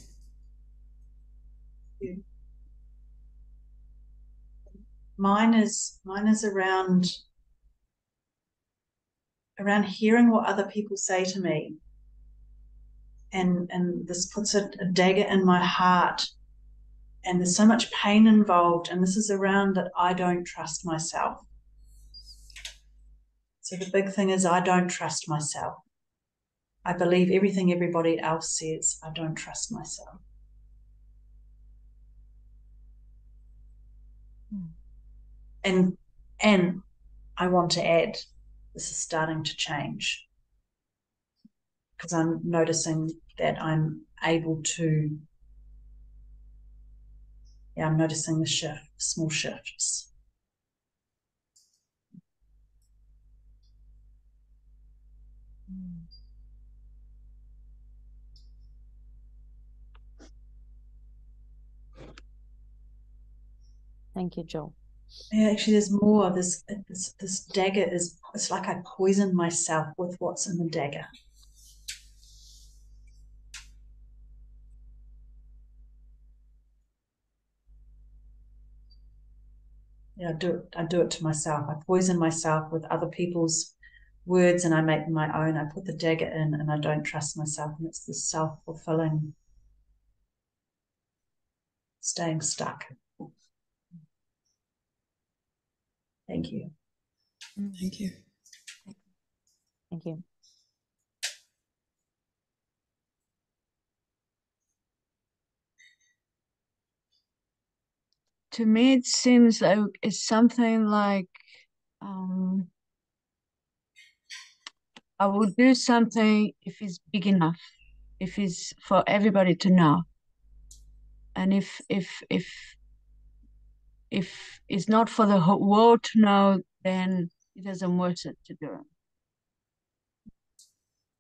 Mine is around hearing what other people say to me, and this puts a dagger in my heart, and there's so much pain involved, and this is around that I don't trust myself. So the big thing is I don't trust myself. I believe everything everybody else says. I don't trust myself. And I want to add, this is starting to change, because I'm noticing that I'm able to, I'm noticing the shift, small shifts. Thank you, Joe. Yeah, actually, there's more. This dagger it's like I poisoned myself with what's in the dagger. Yeah, I do it to myself. I poison myself with other people's words, and I make them my own. I put the dagger in, and I don't trust myself, and it's this self-fulfilling staying stuck. Thank you. Thank you. Thank you. To me, it seems like it's something like I will do something if it's big enough, if it's for everybody to know, and if it's not for the whole world to know, then it doesn't worth it to do it.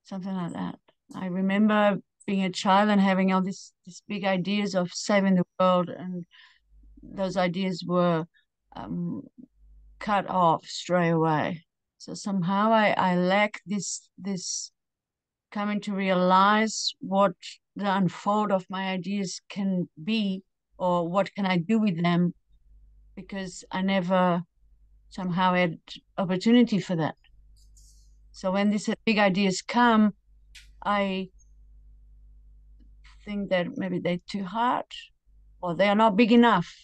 Something like that. I remember being a child and having all these big ideas of saving the world, and those ideas were cut off straight away. So somehow I lack this coming to realize what the unfold of my ideas can be, or what can I do with them, because I never somehow had opportunity for that. So when these big ideas come, I think that maybe they're too hard, or they are not big enough.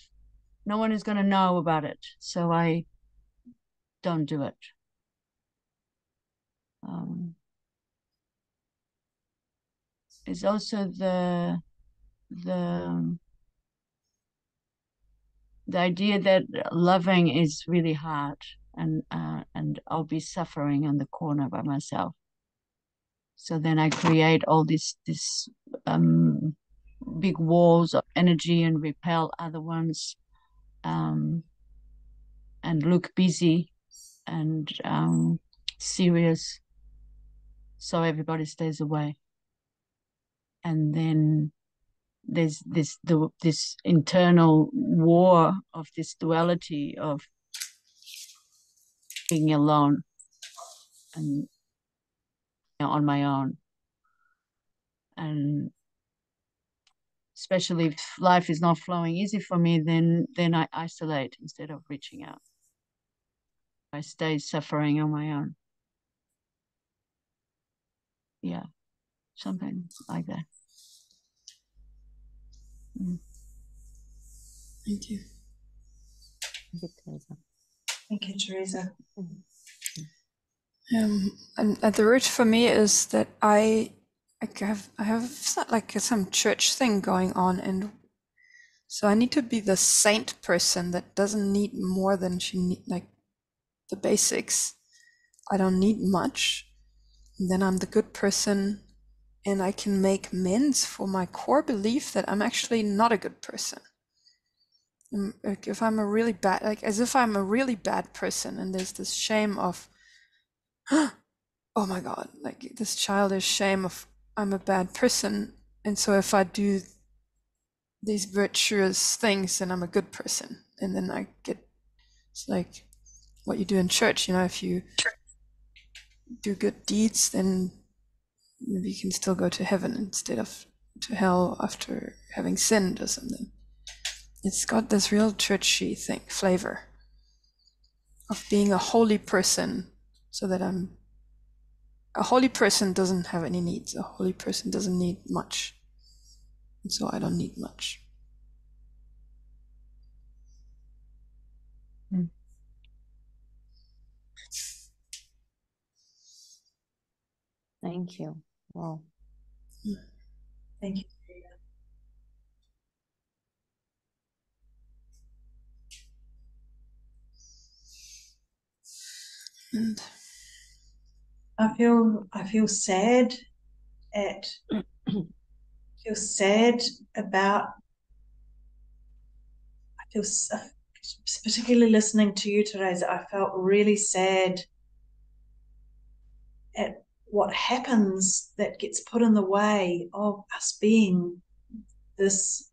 No one is going to know about it, so I don't do it. It's also the idea that loving is really hard, and I'll be suffering in the corner by myself. So then I create all this big walls of energy and repel other ones, and look busy and serious, so everybody stays away. And then there's this internal war of this duality of being alone and on my own. And especially if life is not flowing easy for me, then I isolate instead of reaching out. I stay suffering on my own. Yeah, something like that. Thank you. Thank you, Teresa. Thank you, Teresa. And at the root for me is that I have like some church thing going on, and so I need to be the saint person that doesn't need more than she need, like the basics. I don't need much. And then I'm the good person, and I can make amends for my core belief that I'm actually not a good person. Like if I'm a really bad, like as if I'm a really bad person, and there's this shame of, oh my God, like this childish shame of I'm a bad person. And so if I do these virtuous things, then I'm a good person. And then I get, it's like what you do in church, if you do good deeds, then maybe you can still go to heaven instead of to hell after having sinned or something. It's got this real churchy thing, flavor of being a holy person, so that a holy person doesn't have any needs. A holy person doesn't need much. And so I don't need much. Thank you. Wow. Thank you. And I feel sad about, particularly listening to you, Teresa, I felt really sad at what happens that gets put in the way of us being this,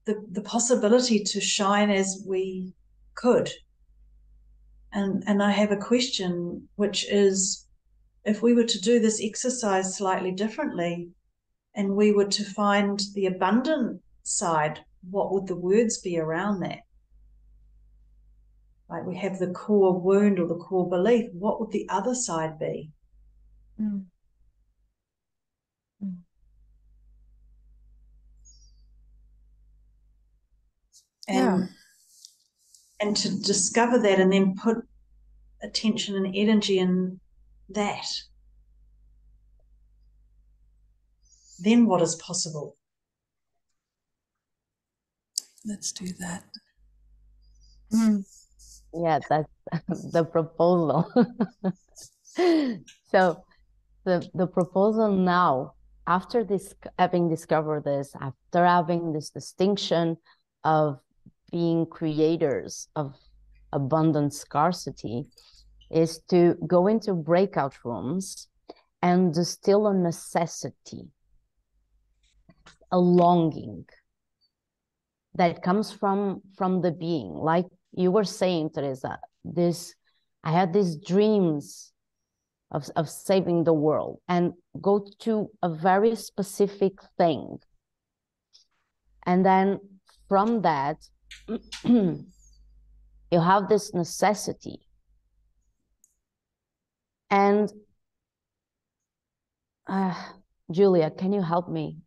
the possibility to shine as we could. And I have a question, which is, if we were to do this exercise slightly differently, and we were to find the abundant side, what would the words be around that? Like we have the core wound or the core belief, what would the other side be? and to discover that and then put attention and energy in that, then what is possible? Let's do that. Yeah, that's the proposal. So the proposal now, after this, having discovered this, after having this distinction of being creators of abundant scarcity, is to go into breakout rooms and distill a necessity, a longing that comes from the being. Like you were saying, Teresa, I had these dreams of saving the world, and go to a very specific thing. And then from that, you have this necessity. And Julia, can you help me?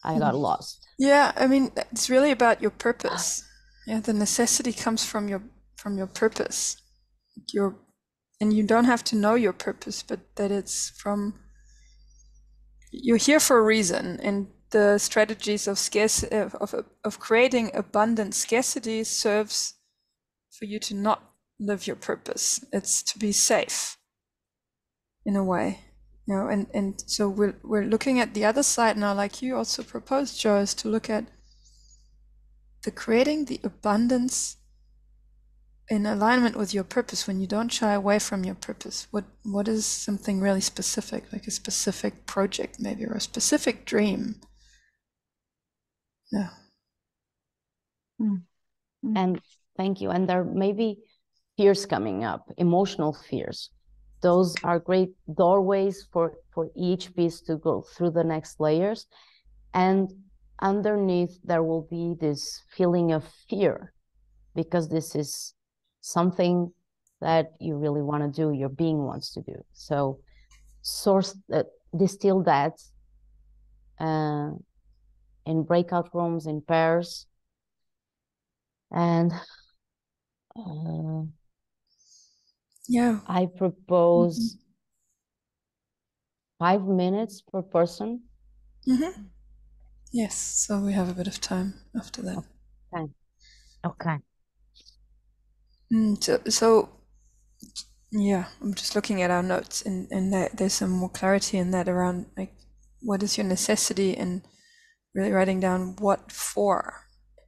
I got lost. Yeah, I mean, it's really about your purpose. Yeah, the necessity comes from your purpose. And you don't have to know your purpose, but that it's from, you're here for a reason, and the strategies of creating abundant scarcity serves for you to not live your purpose. It's to be safe in a way, you know, and so we're looking at the other side now, like you also proposed, Joe, is to look at the creating the abundance in alignment with your purpose, when you don't shy away from your purpose. What is something really specific, like a specific project maybe, or a specific dream? Yeah. And thank you. And there may be fears coming up, emotional fears. Those are great doorways for each piece to go through the next layers. And underneath there will be this feeling of fear, because this is something that you really want to do, your being wants to do. So distill that in breakout rooms, in pairs. And yeah, I propose 5 minutes per person. Yes, so we have a bit of time after that. Okay. So yeah, I'm just looking at our notes, and there's some more clarity in that around, like, what is your necessity, and really writing down what for,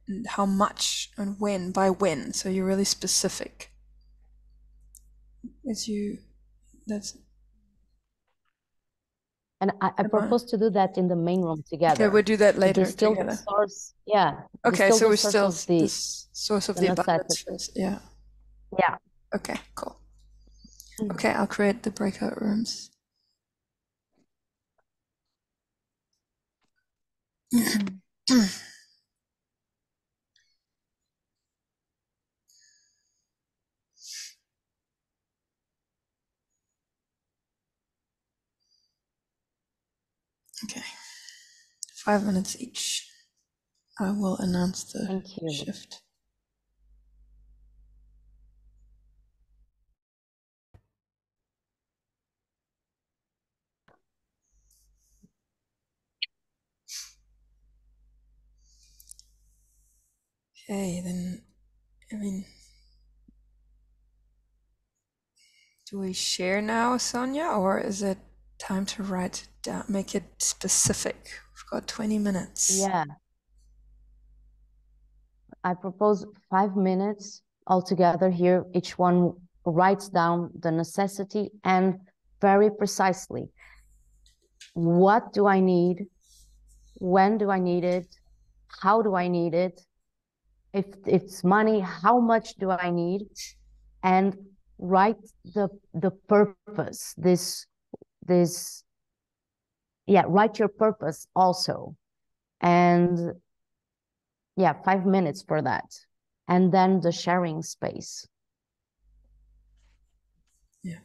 and how much, and when, by when. So you're really specific. And I propose to do that in the main room together. Okay, we'll do that later together. The source, yeah. Okay, so we're still the source of the abundance. Yeah. Yeah. Okay, cool. Okay, I'll create the breakout rooms. Okay, 5 minutes each. I will announce the shift. Okay, then, I mean, do we share now, Sonia, or is it time to write it down, make it specific? We've got 20 minutes. Yeah. I propose 5 minutes altogether here. Each one writes down the necessity and very precisely, what do I need? When do I need it? How do I need it? If it's money, how much do I need? And write the purpose, write your purpose also. And yeah, 5 minutes for that. And then the sharing space. Yeah.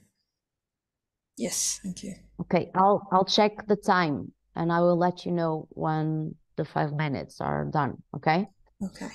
Yes, thank you. Okay, I'll check the time and I will let you know when the 5 minutes are done, okay? Okay.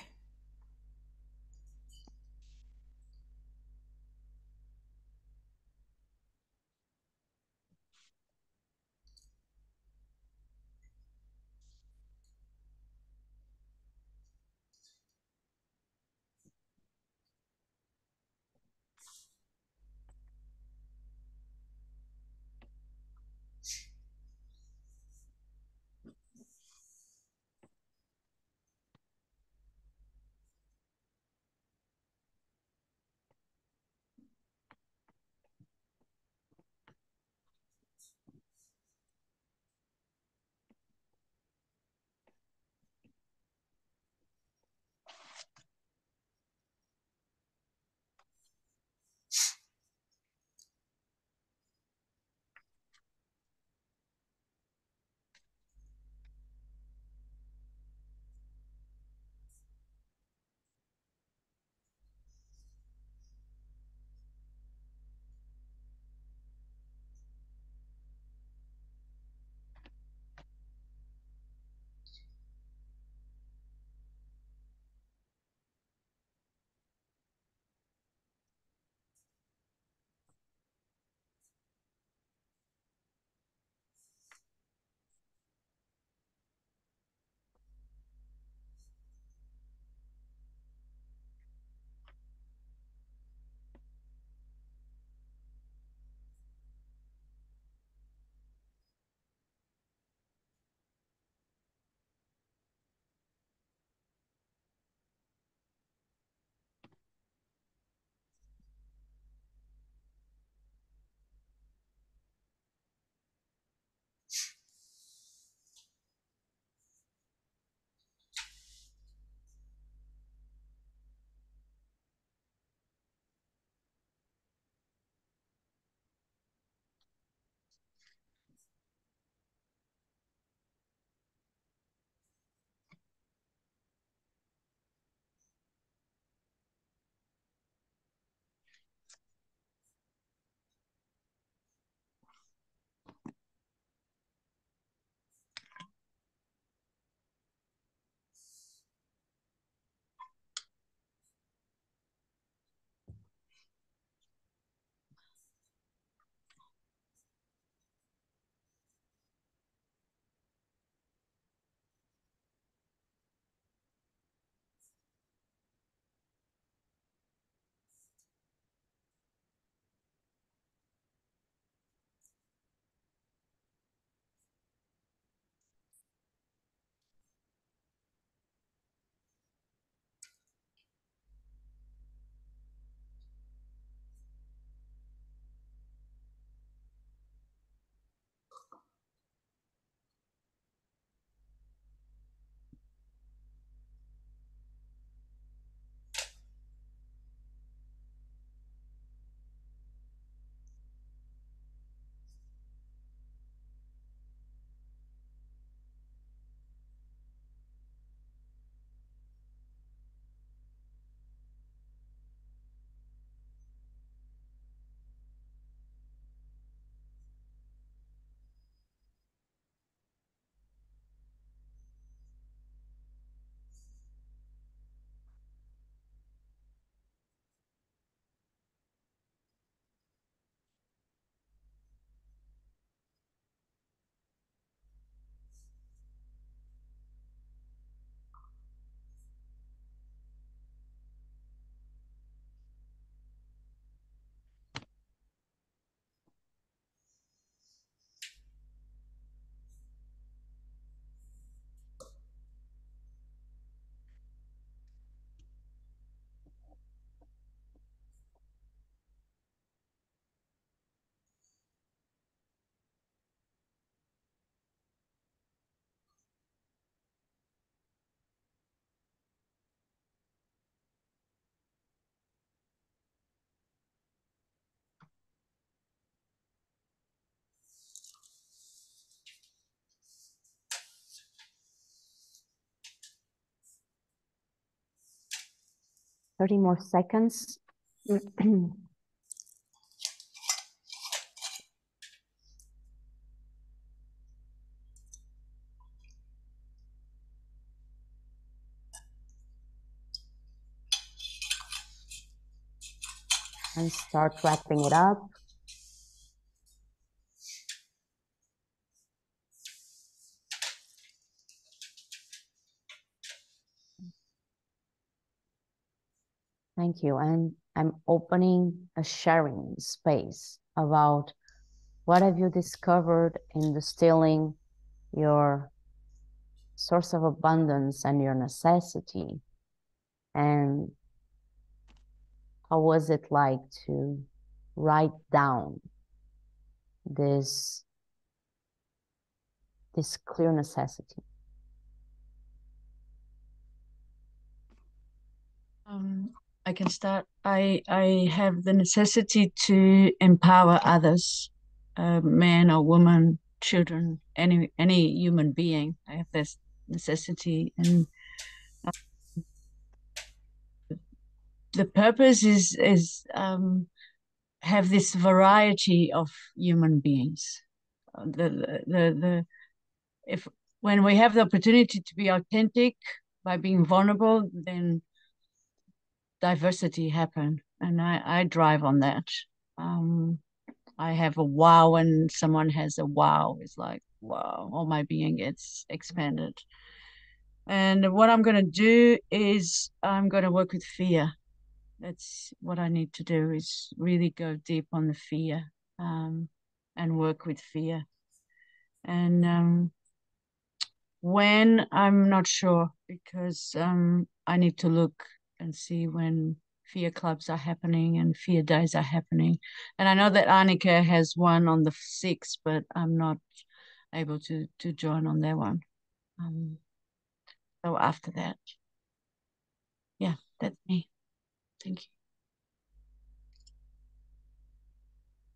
30 more seconds. And start wrapping it up. Thank you. And I'm opening a sharing space about what have you discovered in distilling your source of abundance and your necessity, and how was it like to write down this clear necessity? I can start. I have the necessity to empower others, man or woman, children, any human being. I have this necessity, and the purpose is have this variety of human beings. If when we have the opportunity to be authentic by being vulnerable, then diversity happen, and I drive on that. I have a wow when someone has a wow. It's like, wow, all my being gets expanded. And what I'm going to do is I'm going to work with fear. That's what I need to do, is really go deep on the fear, and work with fear. And when I'm not sure, because I need to look and see when fear clubs are happening and fear days are happening. And I know that Annika has one on the 6th, but I'm not able to join on that one. So after that, yeah, that's me. Thank you.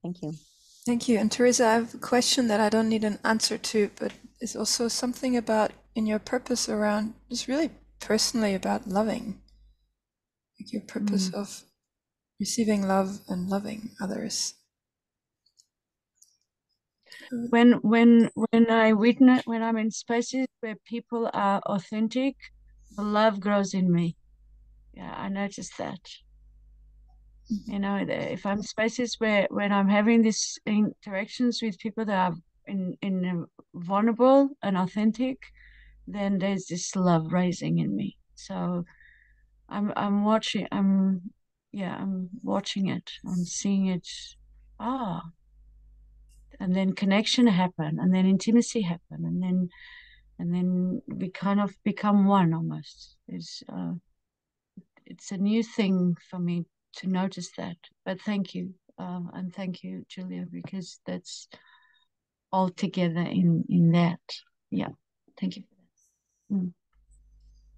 Thank you. Thank you. And Teresa, I have a question that I don't need an answer to, but it's also something about in your purpose around just really personally about loving, like your purpose of receiving love and loving others. When I'm in spaces where people are authentic, the love grows in me. Yeah, I noticed that. You know, if I'm spaces where when I'm having these interactions with people that are in vulnerable and authentic, then there's this love rising in me. So I'm watching. I'm watching it. I'm seeing it. And then connection happen, and then intimacy happen, and then we kind of become one almost. It's a new thing for me to notice that. But thank you, and thank you, Julia, because that's all together in that. Yeah, thank you for that.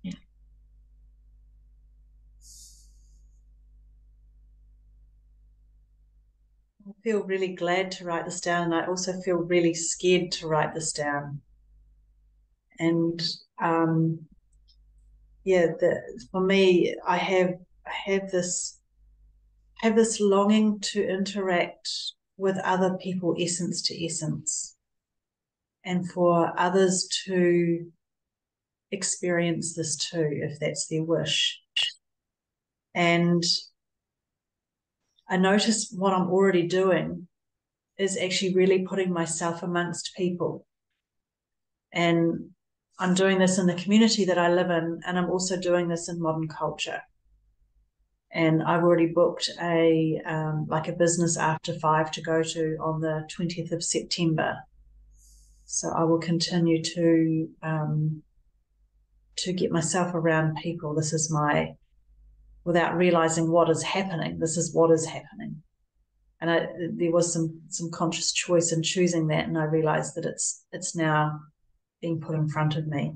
Yeah. I feel really glad to write this down, and I also feel really scared to write this down. And for me, I have this longing to interact with other people, essence to essence, and for others to experience this too, if that's their wish. And I notice what I'm already doing is actually really putting myself amongst people. And I'm doing this in the community that I live in, and I'm also doing this in modern culture. And I've already booked a business after 5 to go to on the 20th of September. So I will continue to get myself around people. This is without realizing what is happening, this is what is happening. And there was some conscious choice in choosing that, and I realized that it's now being put in front of me.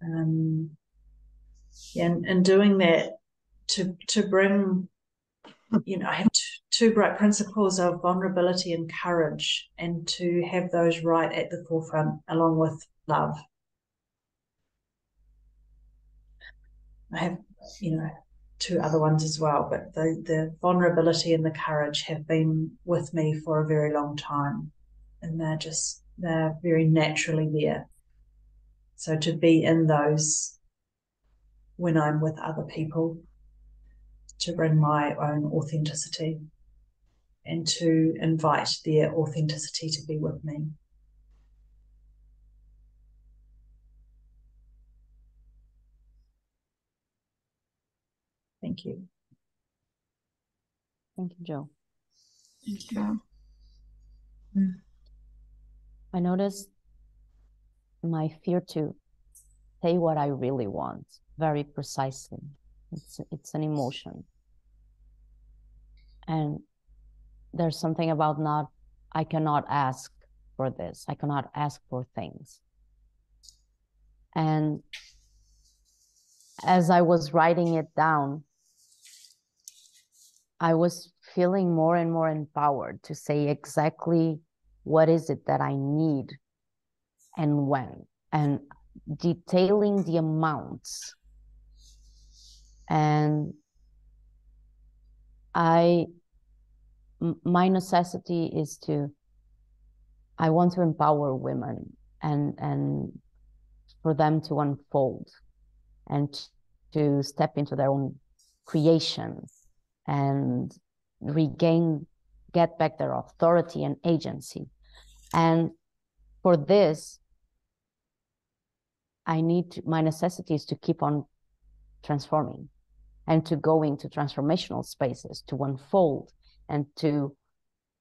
And doing that to bring, I have two great principles of vulnerability and courage, and to have those right at the forefront along with love. I have two other ones as well, but the vulnerability and the courage have been with me for a very long time, and they're very naturally there. So to be in those when I'm with other people, to bring my own authenticity and to invite their authenticity to be with me. Thank you. Thank you, Jo. Thank you. I noticed my fear to say what I really want very precisely. It's an emotion. And there's something about I cannot ask for this. I cannot ask for things. And as I was writing it down, I was feeling more and more empowered to say exactly what is it that I need and when, and detailing the amounts. And my necessity is I want to empower women and for them to unfold and to step into their own creation and get back their authority and agency. And for this, my necessity is to keep on transforming and to go into transformational spaces, to unfold and to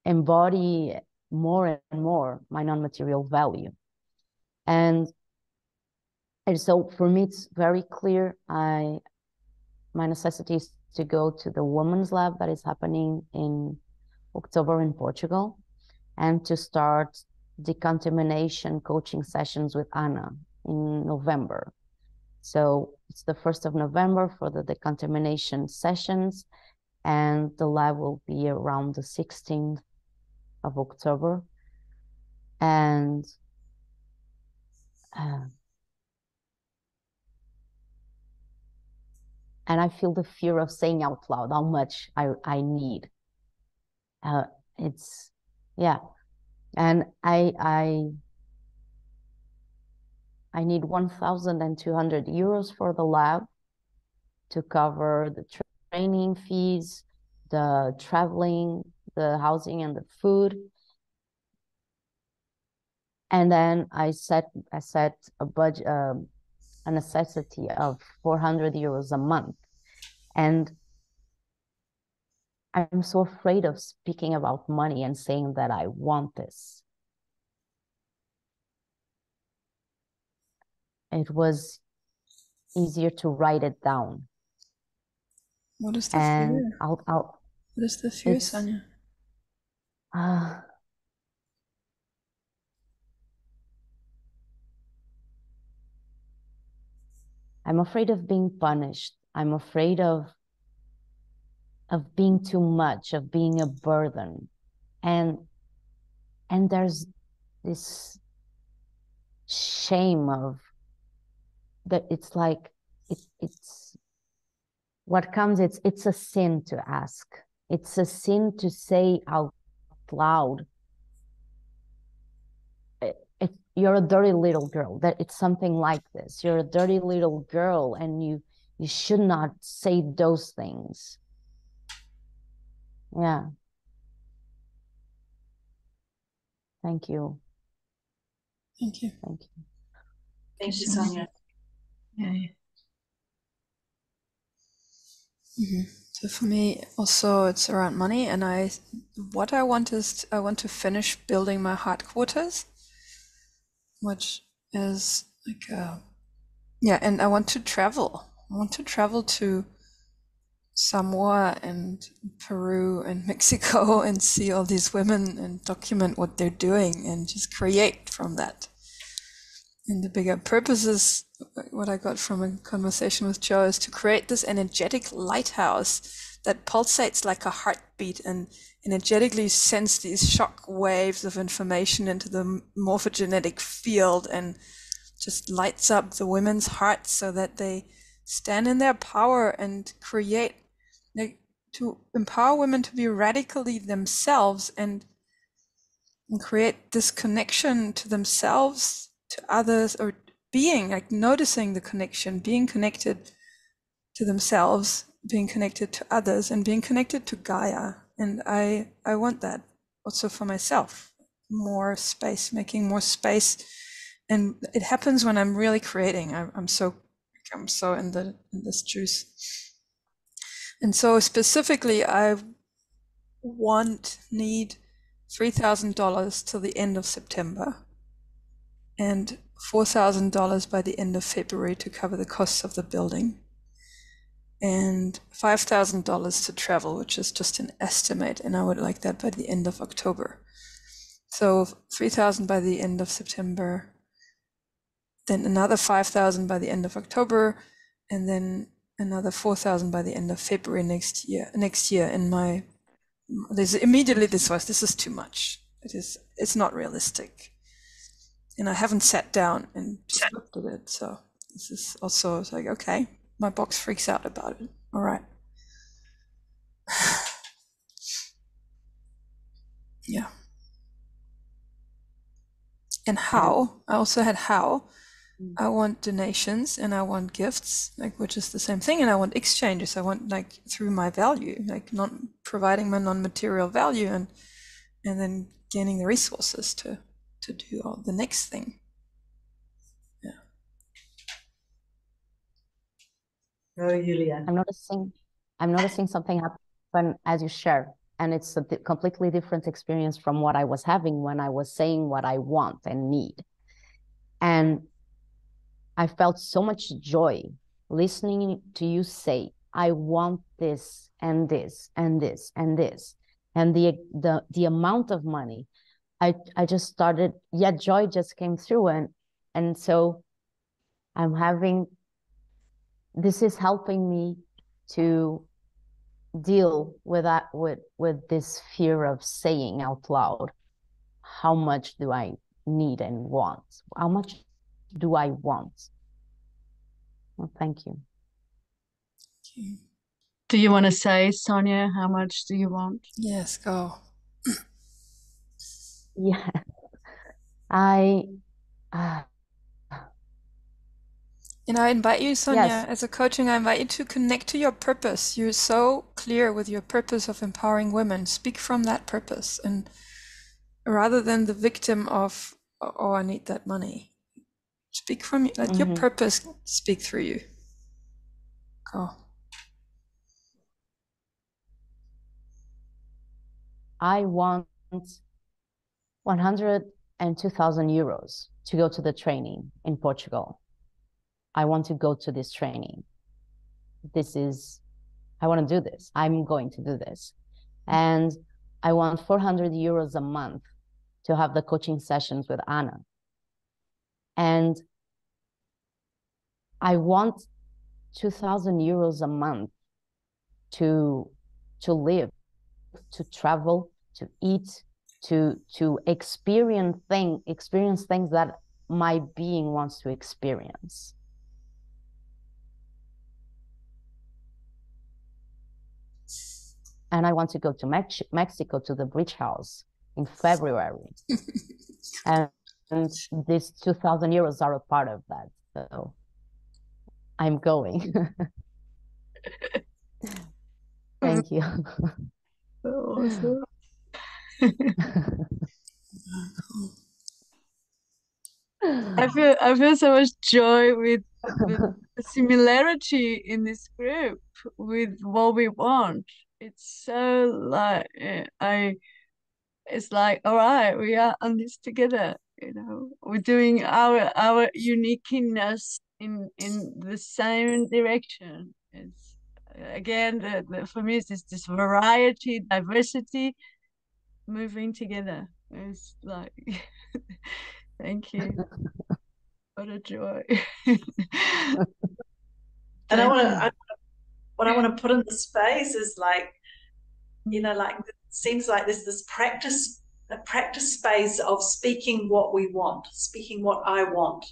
embody more and more my non-material value. And so for me, it's very clear. My necessity is to go to the Women's Lab that is happening in October in Portugal, and to start decontamination coaching sessions with Anna in November. So it's the 1st of November for the decontamination sessions, and the lab will be around the 16th of October. And I feel the fear of saying out loud how much I need. It's, yeah. And I need 1,200 euros for the lab to cover the training fees, the traveling, the housing and the food. And then I set a budget, a necessity of 400 euros a month. And I'm so afraid of speaking about money and saying that I want this. It was easier to write it down. What is the fear? What is the fear, Sonia? I'm afraid of being punished. I'm afraid of being too much, of being a burden. And there's this shame of that. It's like it's what comes, it's a sin to ask. It's a sin to say out loud, you're a dirty little girl. That it's something like this. You're a dirty little girl, and you should not say those things. Yeah. Thank you. Thank you. Thank you. Thank you, Sonia. Yeah. So for me, also, it's around money, and what I want is I want to finish building my headquarters, which is like and I want to travel. I want to travel to Samoa and Peru and Mexico and see all these women and document what they're doing and just create from that. And the bigger purpose is what I got from a conversation with Jo, is to create this energetic lighthouse that pulsates like a heartbeat and energetically sends these shock waves of information into the morphogenetic field and just lights up the women's hearts so that they stand in their power and create, like, to empower women to be radically themselves and create this connection to themselves, to others, or being, like, noticing the connection, being connected to themselves, being connected to others, and being connected to Gaia. And I want that also for myself. More space, making more space. And it happens when I'm really creating. I'm so in this juice. And so specifically, I need $3,000 till the end of September, and $4,000 by the end of February to cover the costs of the building, and $5,000 to travel, which is just an estimate, and I would like that by the end of October. So 3,000 by the end of September, then another 5,000 by the end of October, and then another 4,000 by the end of February next year. In my, this is too much. It's not realistic. And I haven't sat down and just looked at it. So this is also, it's like, okay, my box freaks out about it. All right. Yeah. And how, I also had how. I want donations and I want gifts, like, which is the same thing. And I want exchanges. I want, like, through my value, like, not providing my non-material value and then gaining the resources to do all the next thing. Yeah. Go, Julia. I'm noticing something happen as you share, and it's a completely different experience from what I was having when I was saying what I want and need. And I felt so much joy listening to you say, I want this and this and this and this. And the amount of money, I just started, joy just came through. And so this is helping me to deal with that, with this fear of saying out loud, how much do I need and want? How much do I want? Well, thank you. Do you want to say, Sonia, how much do you want? Yes, go. Yeah. And I invite you, Sonia, yes. as a coaching, I invite you to connect to your purpose. You're so clear with your purpose of empowering women. Speak from that purpose, and rather than the victim of, oh, I need that money. Speak from, let your purpose speak through you. Go. I want 102,000 euros to go to the training in Portugal. I want to go to this training. I want to do this. I'm going to do this. And I want 400 euros a month to have the coaching sessions with Anna. And I want 2,000 euros a month to live, to travel, to eat, to experience things that my being wants to experience. And I want to go to Mexico to the beach house in February. and these 2,000 euros are a part of that. So I'm going. Thank you. Awesome. I feel so much joy with the similarity in this group with what we want. It's so like it's like, all right, we are on this together. We're doing our uniqueness in the same direction. It's again for me it's this variety, diversity moving together. It's like thank you. What a joy. And what I want to put in the space is like, like it seems like there's this a practice space of speaking what we want, speaking what I want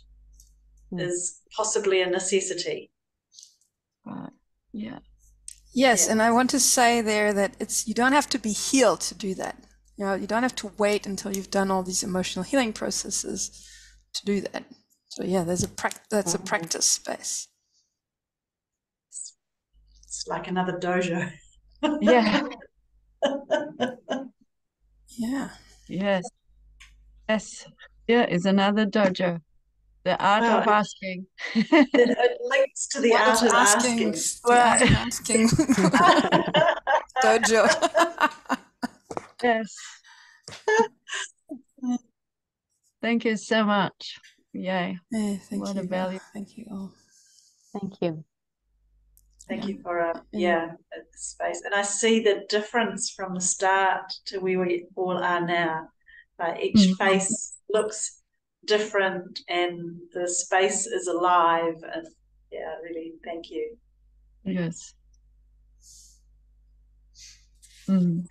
is possibly a necessity. Yeah. Yes, Yeah. and I want to say there that you don't have to be healed to do that. You know, you don't have to wait until you've done all these emotional healing processes to do that. So yeah, that's a practice space. It's like another dojo. Yeah. Yeah. Yes. Yes. Yeah, it's another dojo. The art Well, of asking. it links to the Art of art of asking, asking. the art of Right. asking dojo. Yes. Thank you so much. Yay. Hey, thank What a you. value. Thank you all. Thank you. Thank Yeah. you for And the space. And I see the difference from the start to where we all are now. Each face looks different and the space is alive. And yeah, really, thank you. Yes. Mm.